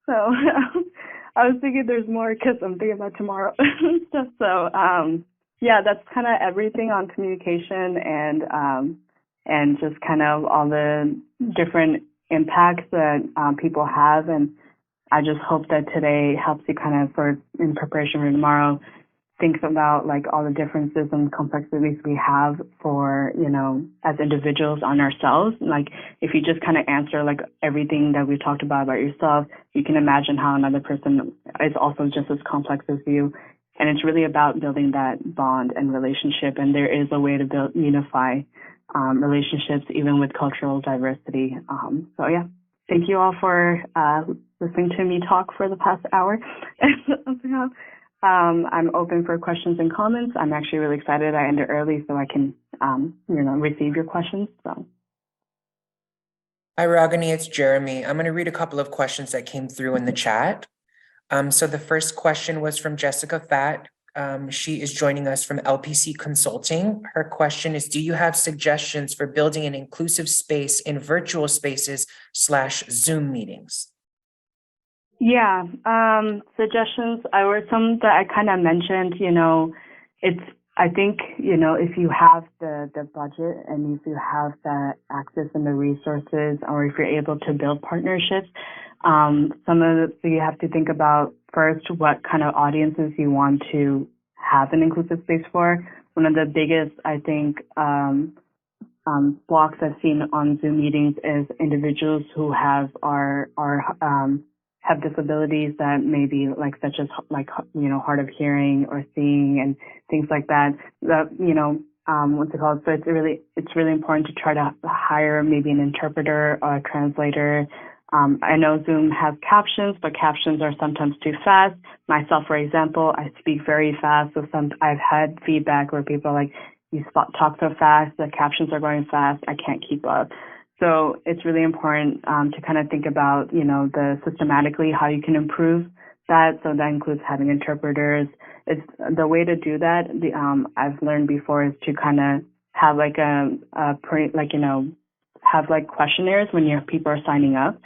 So I was thinking there's more because I'm thinking about tomorrow. So that's kind of everything on communication and just kind of all the different impacts that people have. And I just hope that today helps you kind of, in preparation for tomorrow, think about like all the differences and complexities we have for, as individuals on ourselves. Like if you just kind of answer like everything that we talked about yourself, you can imagine how another person is also just as complex as you. And it's really about building that bond and relationship. And there is a way to unify relationships, even with cultural diversity. Thank you all for listening to me talk for the past hour. I'm open for questions and comments. I'm actually really excited. I ended early so I can, receive your questions. So. Hi, Ragini, it's Jeremy. I'm going to read a couple of questions that came through in the chat. So the first question was from Jessica Fatt. She is joining us from LPC Consulting. Her question is, do you have suggestions for building an inclusive space in virtual spaces / Zoom meetings? Yeah, suggestions. Some that I kind of mentioned, I think, if you have the budget and if you have the access and the resources, or if you're able to build partnerships, so you have to think about first what kind of audiences you want to have an inclusive space for. One of the biggest, I think, blocks I've seen on Zoom meetings is individuals who have have disabilities that maybe such as hard of hearing or seeing and things like that. What's it called? So it's really important to try to hire maybe an interpreter or a translator. I know Zoom has captions, but captions are sometimes too fast. Myself, for example, I speak very fast, so I've had feedback where people are like, you talk so fast, the captions are going fast, I can't keep up. So it's really important to kind of think about, the systematically how you can improve that. So that includes having interpreters. It's the way to do that. I've learned before is to kind of have have questionnaires when people are signing up.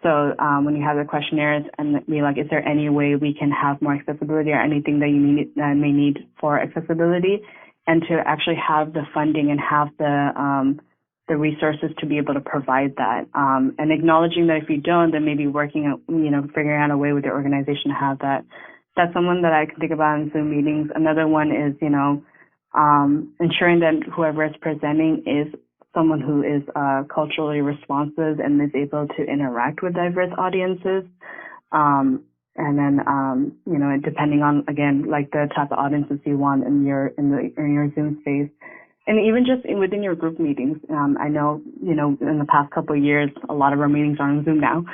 So when you have the questionnaires and be like, is there any way we can have more accessibility or anything that you may need for accessibility? And to actually have the funding and have the resources to be able to provide that, and acknowledging that if you don't, then maybe figuring out a way with your organization to have that. That's someone that I can think about in Zoom meetings. Another one is, ensuring that whoever is presenting is someone who is culturally responsive and is able to interact with diverse audiences. And then, depending on, again, the type of audiences you want in your Zoom space, and even just within your group meetings. I know, in the past couple of years, a lot of our meetings are on Zoom now.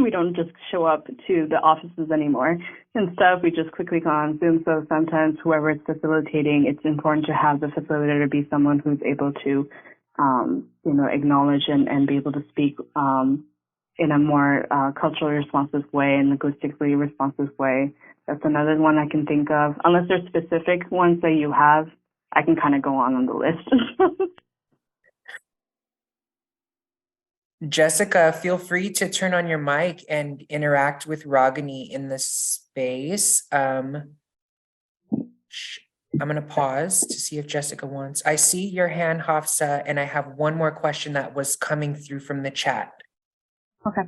We don't just show up to the offices anymore and stuff. We just quickly go on Zoom. So sometimes whoever is facilitating, it's important to have the facilitator be someone who's able to, acknowledge and be able to speak, in a more culturally responsive way and linguistically responsive way. That's another one I can think of. Unless there's specific ones that you have, I can kind of go on the list. Jessica, feel free to turn on your mic and interact with Ragini in the space. I'm going to pause to see if Jessica wants. I see your hand, Hafsa, and I have one more question that was coming through from the chat. Okay.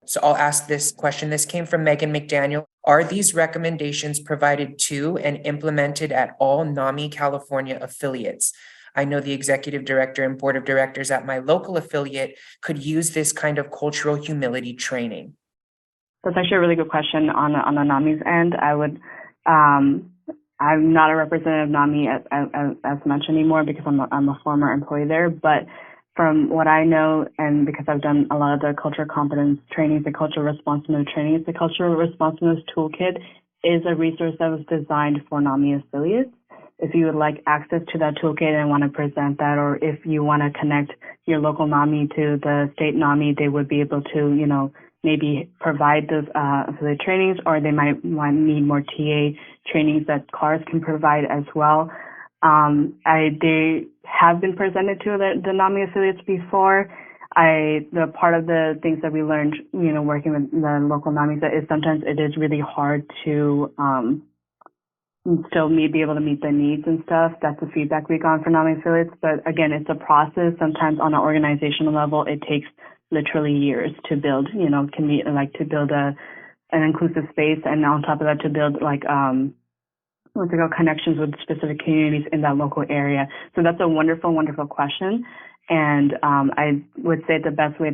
So I'll ask this question. This came from Megan McDaniel. Are these recommendations provided to and implemented at all NAMI California affiliates? I know the executive director and board of directors at my local affiliate could use this kind of cultural humility training. That's actually a really good question on the NAMI's end. I'm not a representative of NAMI as much anymore because I'm a former employee there, but from what I know, and because I've done a lot of the cultural competence trainings, the cultural responsiveness trainings, the cultural responsiveness toolkit is a resource that was designed for NAMI affiliates. If you would like access to that toolkit and want to present that, or if you want to connect your local NAMI to the state NAMI, they would be able to, maybe provide those affiliate trainings, or they might need more TA trainings that CARS can provide as well. They have been presented to the NAMI affiliates before. The part of the things that we learned, working with the local NAMIs, is sometimes it is really hard to still be able to meet the needs and stuff. That's the feedback we got from NAMI affiliates. But again, it's a process. Sometimes on an organizational level, it takes literally years to build. To build an inclusive space, and on top of that, to build connections with specific communities in that local area. So that's a wonderful, wonderful question. And I would say the best way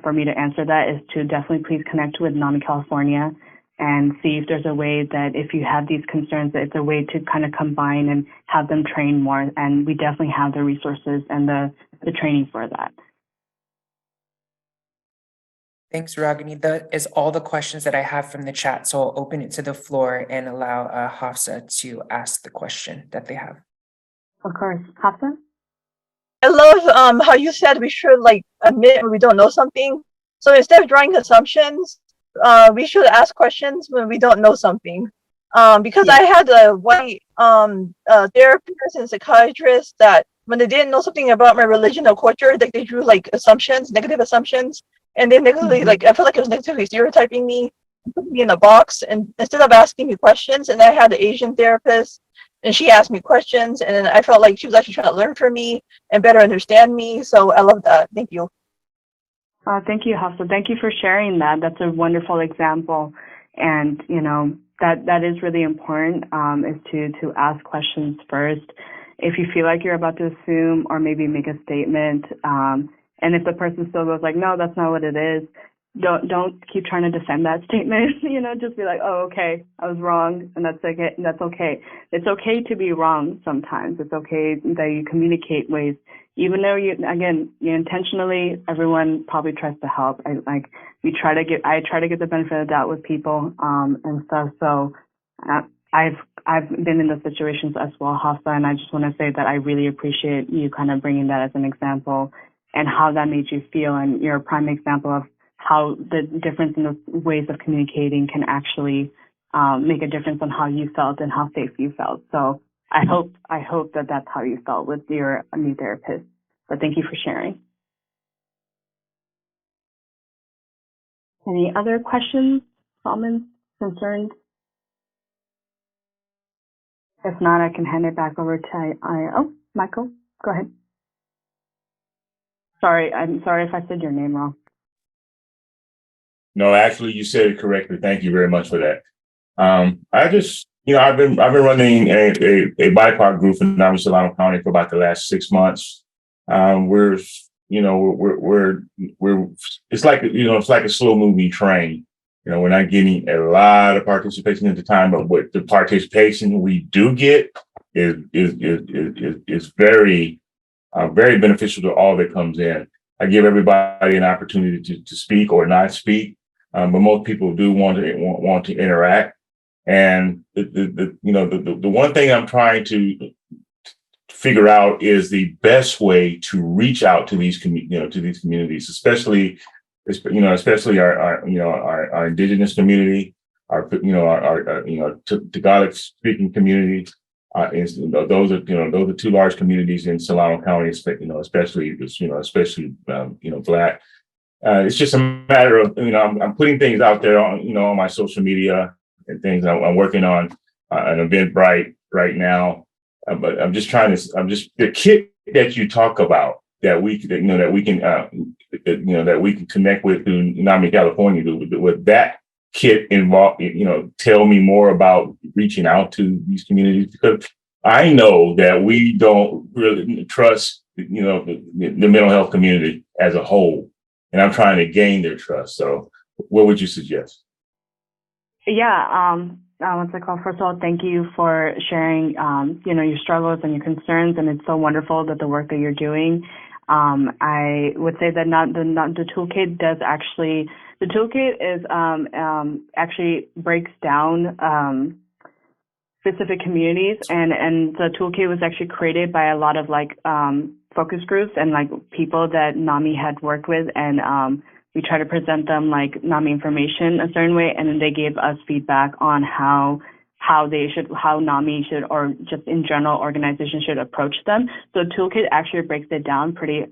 for me to answer that is to definitely please connect with NAMI California and see if there's a way that if you have these concerns, that it's a way to kind of combine and have them train more. And we definitely have the resources and the training for that. Thanks, Ragini. That is all the questions that I have from the chat. So I'll open it to the floor and allow Hafsa to ask the question that they have. Of course. Hafsa? I love how you said we should admit when we don't know something. So instead of drawing assumptions, we should ask questions when we don't know something. Because I had a white therapist and psychiatrist that when they didn't know something about my religion or culture, they drew assumptions, negative assumptions. And they negatively, I felt like it was negatively stereotyping me, putting me in a box, and instead of asking me questions. And I had an Asian therapist and she asked me questions, and then I felt like she was actually trying to learn from me and better understand me. So I love that. Thank you. Thank you, Hafsa. Thank you for sharing that. That's a wonderful example. And, that is really important, is to ask questions first. If you feel like you're about to assume or maybe make a statement, and if the person still goes like, no, that's not what it is, don't keep trying to defend that statement. Just be like, oh, okay, I was wrong, and that's okay. That's okay. It's okay to be wrong sometimes. It's okay that you communicate ways, even though you intentionally. Everyone probably tries to help. I try to get the benefit of the doubt with people, and stuff. So I've been in those situations as well, Hafsa, and I just want to say that I really appreciate you kind of bringing that as an example and how that made you feel, and you're a prime example of how the difference in the ways of communicating can actually make a difference on how you felt and how safe you felt. So I hope that that's how you felt with your new therapist. But thank you for sharing. Any other questions, comments, concerns? If not, I can hand it back over to Michael. Go ahead. I'm sorry if I said your name wrong. No, actually, you said it correctly. Thank you very much for that. I just, I've been running a BIPOC group in NAMI Solano County for about the last 6 months. We're it's like a slow moving train. We're not getting a lot of participation at the time, but what the participation we do get is very very beneficial to all that comes in. I give everybody an opportunity to speak or not speak, but most people do want to interact. And the one thing I'm trying to figure out is the best way to reach out to these communities, especially our indigenous community, our Tagalog speaking community. Those are two large communities in Solano County, especially Black. It's just a matter of I'm putting things out there on my social media and things. I'm working on an Eventbrite right now, but I'm just the kit that you talk about that we can connect with through NAMI California. With that kit involved, tell me more about reaching out to these communities, because I know that we don't really trust the mental health community as a whole, and I'm trying to gain their trust. So what would you suggest? Yeah, first of all, thank you for sharing your struggles and your concerns, and it's so wonderful that the work that you're doing. I would say that the toolkit does actually. The toolkit is actually breaks down specific communities, and the toolkit was actually created by a lot of focus groups and people that NAMI had worked with, and we try to present them NAMI information a certain way, and then they gave us feedback on how NAMI should, or just in general organizations should approach them. So toolkit actually breaks it down pretty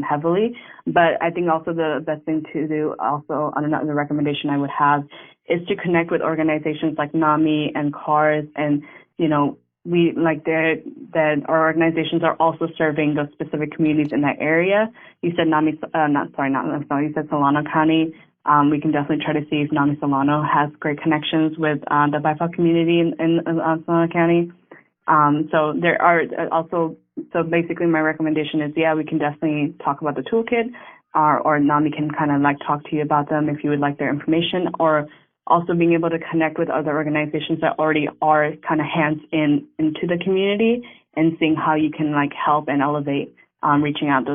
heavily. But I think also the best thing to do, also another recommendation I would have, is to connect with organizations like NAMI and CARS, and that our organizations are also serving those specific communities in that area. You said you said Solano County. We can definitely try to see if NAMI Solano has great connections with the BIPOC community in Solano County. So there are also, so basically my recommendation is, we can definitely talk about the toolkit, or NAMI can kind of talk to you about them if you would like their information, or also being able to connect with other organizations that already are kind of hands into the community, and seeing how you can help and elevate reaching out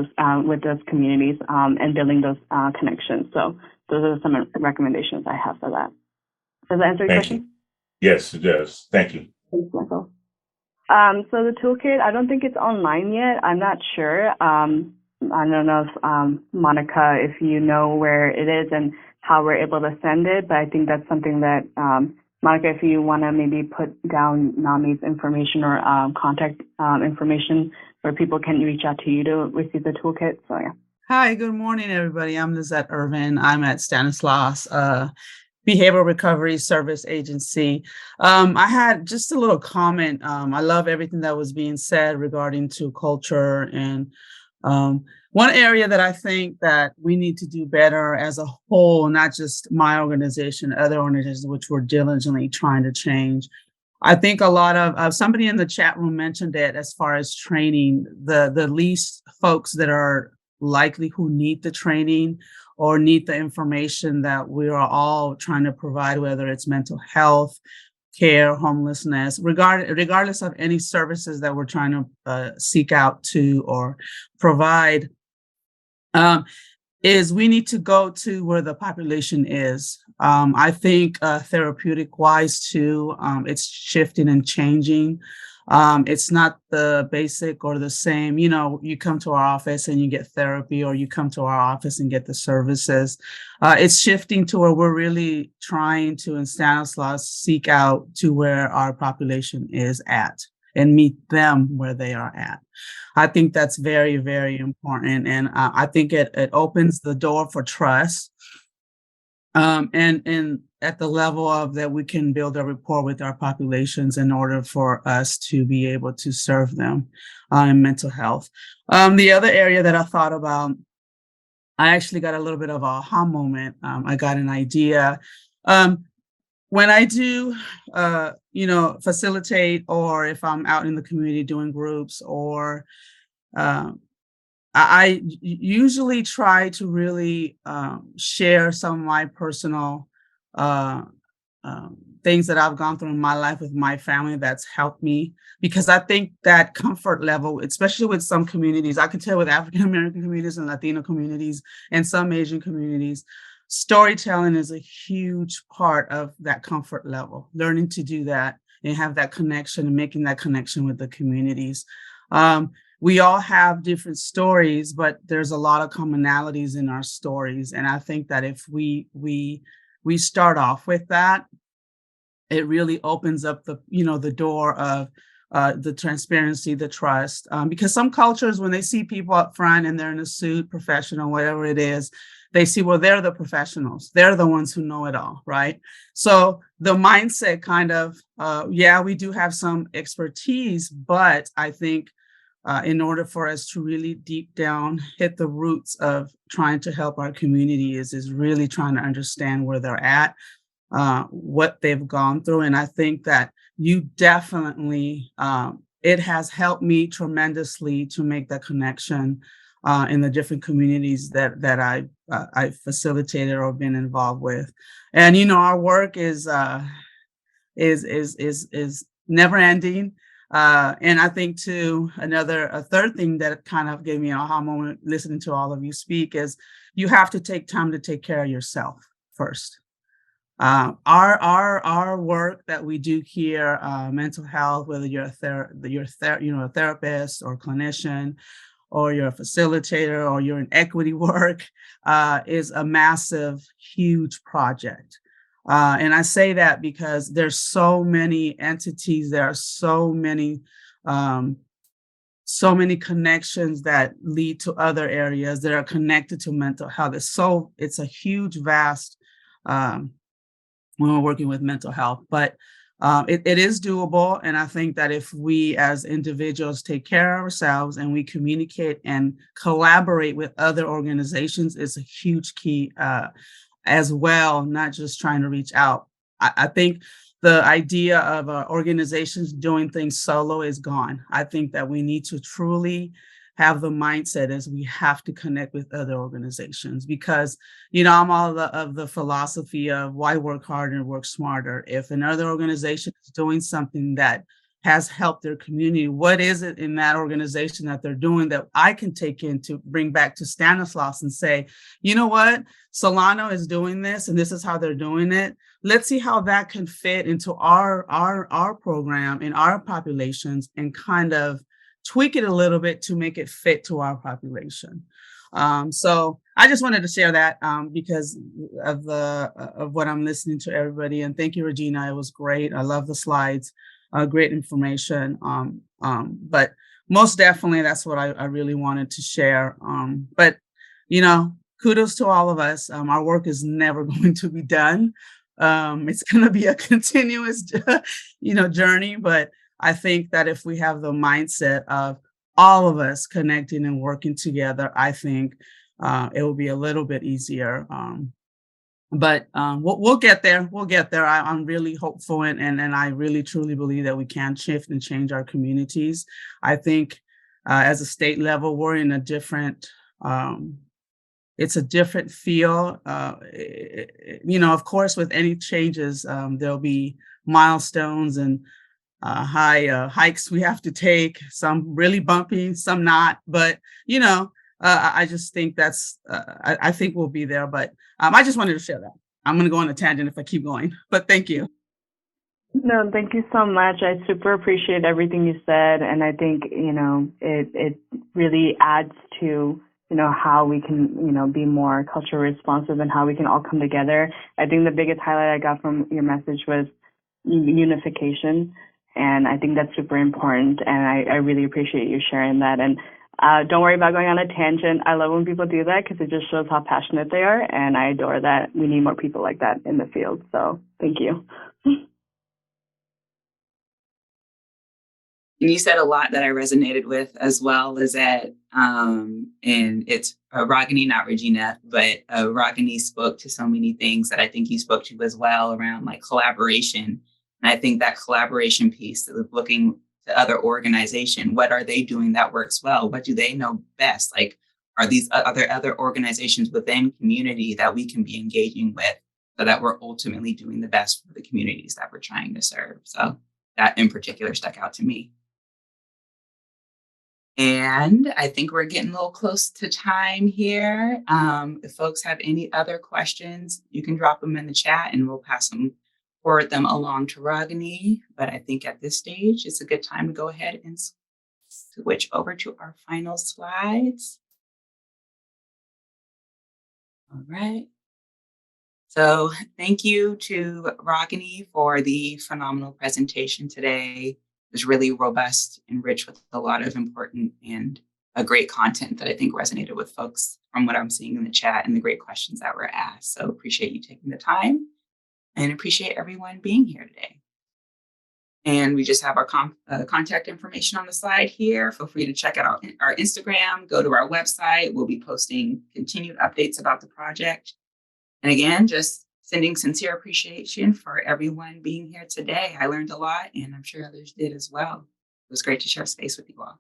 with those communities and building those connections. So those are some recommendations I have for that. Does that answer your question? Yes, it does. Thank you. Thanks, Michael. So the toolkit, I don't think it's online yet. I'm not sure. I don't know if Monica, if you know where it is and how we're able to send it, but I think that's something that Monica, if you want to maybe put down NAMI's information or contact information where people can reach out to you to receive the toolkit. So yeah. Hi, good morning, everybody. I'm Lizette Irvin. I'm at Stanislaus Behavioral Recovery Service Agency. I had just a little comment. I love everything that was being said regarding to culture, and one area that I think that we need to do better as a whole, not just my organization, other organizations which we're diligently trying to change. I think a lot of somebody in the chat room mentioned it as far as training, the least folks that are likely who need the training or need the information that we are all trying to provide, whether it's mental health, care, homelessness, regardless of any services that we're trying to seek out to or provide, is we need to go to where the population is. I think therapeutic wise too, it's shifting and changing. It's not the basic or the same, you come to our office and you get therapy, or you come to our office and get the services. It's shifting to where we're really trying to, in Stanislaus, seek out to where our population is at and meet them where they are at. I think that's very, very important. And I think it opens the door for trust. And at the level of that, we can build a rapport with our populations in order for us to be able to serve them in mental health. The other area that I thought about, I actually got a little bit of a aha moment. I got an idea. When I do, facilitate, or if I'm out in the community doing groups, or I usually try to really share some of my personal things that I've gone through in my life with my family that's helped me, because I think that comfort level, especially with some communities, I can tell with African American communities and Latino communities and some Asian communities, storytelling is a huge part of that comfort level, learning to do that and have that connection and making that connection with the communities. We all have different stories, but there's a lot of commonalities in our stories. And I think that if we start off with that, it really opens up the door of the transparency, the trust, because some cultures, when they see people up front and they're in a suit, professional, whatever it is, they see, well, they're the professionals. They're the ones who know it all, right? So the mindset kind of, we do have some expertise, but I think in order for us to really deep down hit the roots of trying to help our community is really trying to understand where they're at, what they've gone through. And I think that you definitely, it has helped me tremendously to make that connection in the different communities that I've facilitated or been involved with. And, our work is never ending. And I think too, a third thing that kind of gave me an aha moment listening to all of you speak is you have to take time to take care of yourself first. Our work that we do here, mental health, whether you're a therapist or clinician, or you're a facilitator, or you're in equity work, is a massive, huge project. And I say that because there's so many entities, there are so many connections that lead to other areas that are connected to mental health. It's a huge, vast, when we're working with mental health, but it is doable. And I think that if we as individuals take care of ourselves and we communicate and collaborate with other organizations, it's a huge key as well, not just trying to reach out. I think the idea of organizations doing things solo is gone. I think that we need to truly have the mindset as we have to connect with other organizations, because, I'm all of the philosophy of why work harder and work smarter. If another organization is doing something that has helped their community, what is it in that organization that they're doing that I can take in to bring back to Stanislaus and say, you know what, Solano is doing this and this is how they're doing it. Let's see how that can fit into our program in our populations and kind of tweak it a little bit to make it fit to our population. So I just wanted to share that because of what I'm listening to everybody. And thank you, Regina. It was great. I love the slides. Great information. But most definitely, that's what I really wanted to share. But, kudos to all of us. Our work is never going to be done. It's going to be a continuous, journey. But I think that if we have the mindset of all of us connecting and working together, I think it will be a little bit easier. But we'll get there. We'll get there. I'm really hopeful, and I really truly believe that we can shift and change our communities. I think as a state level, we're in a different. It's a different feel. Of course, with any changes, there'll be milestones and high hikes we have to take. Some really bumpy, some not. But I just think I think we'll be there. But I just wanted to share that. I'm going to go on a tangent if I keep going. But thank you. No, thank you so much. I super appreciate everything you said, and I think it really adds to how we can be more culturally responsive and how we can all come together. I think the biggest highlight I got from your message was unification, and I think that's super important. And I really appreciate you sharing that. And don't worry about going on a tangent. I love when people do that because it just shows how passionate they are, and I adore that. We need more people like that in the field. So thank you. And you said a lot that I resonated with as well, Lizette. And it's Ragini, not Regina, but Ragini spoke to so many things that I think you spoke to as well around like collaboration. And I think that collaboration piece of looking to other organization, what are they doing that works well? What do they know best? Like, are these other organizations within community that we can be engaging with so that we're ultimately doing the best for the communities that we're trying to serve? So that in particular stuck out to me. And I think we're getting a little close to time here. If folks have any other questions, you can drop them in the chat and we'll forward them along to Ragini. But I think at this stage, it's a good time to go ahead and switch over to our final slides. All right. So thank you to Ragini for the phenomenal presentation today. It was really robust and rich with a lot of important and a great content that I think resonated with folks from what I'm seeing in the chat and the great questions that were asked. So appreciate you taking the time and appreciate everyone being here today. And we just have our contact information on the slide here. Feel free to check out our Instagram, go to our website. We'll be posting continued updates about the project. And again, just sending sincere appreciation for everyone being here today. I learned a lot, and I'm sure others did as well. It was great to share space with you all.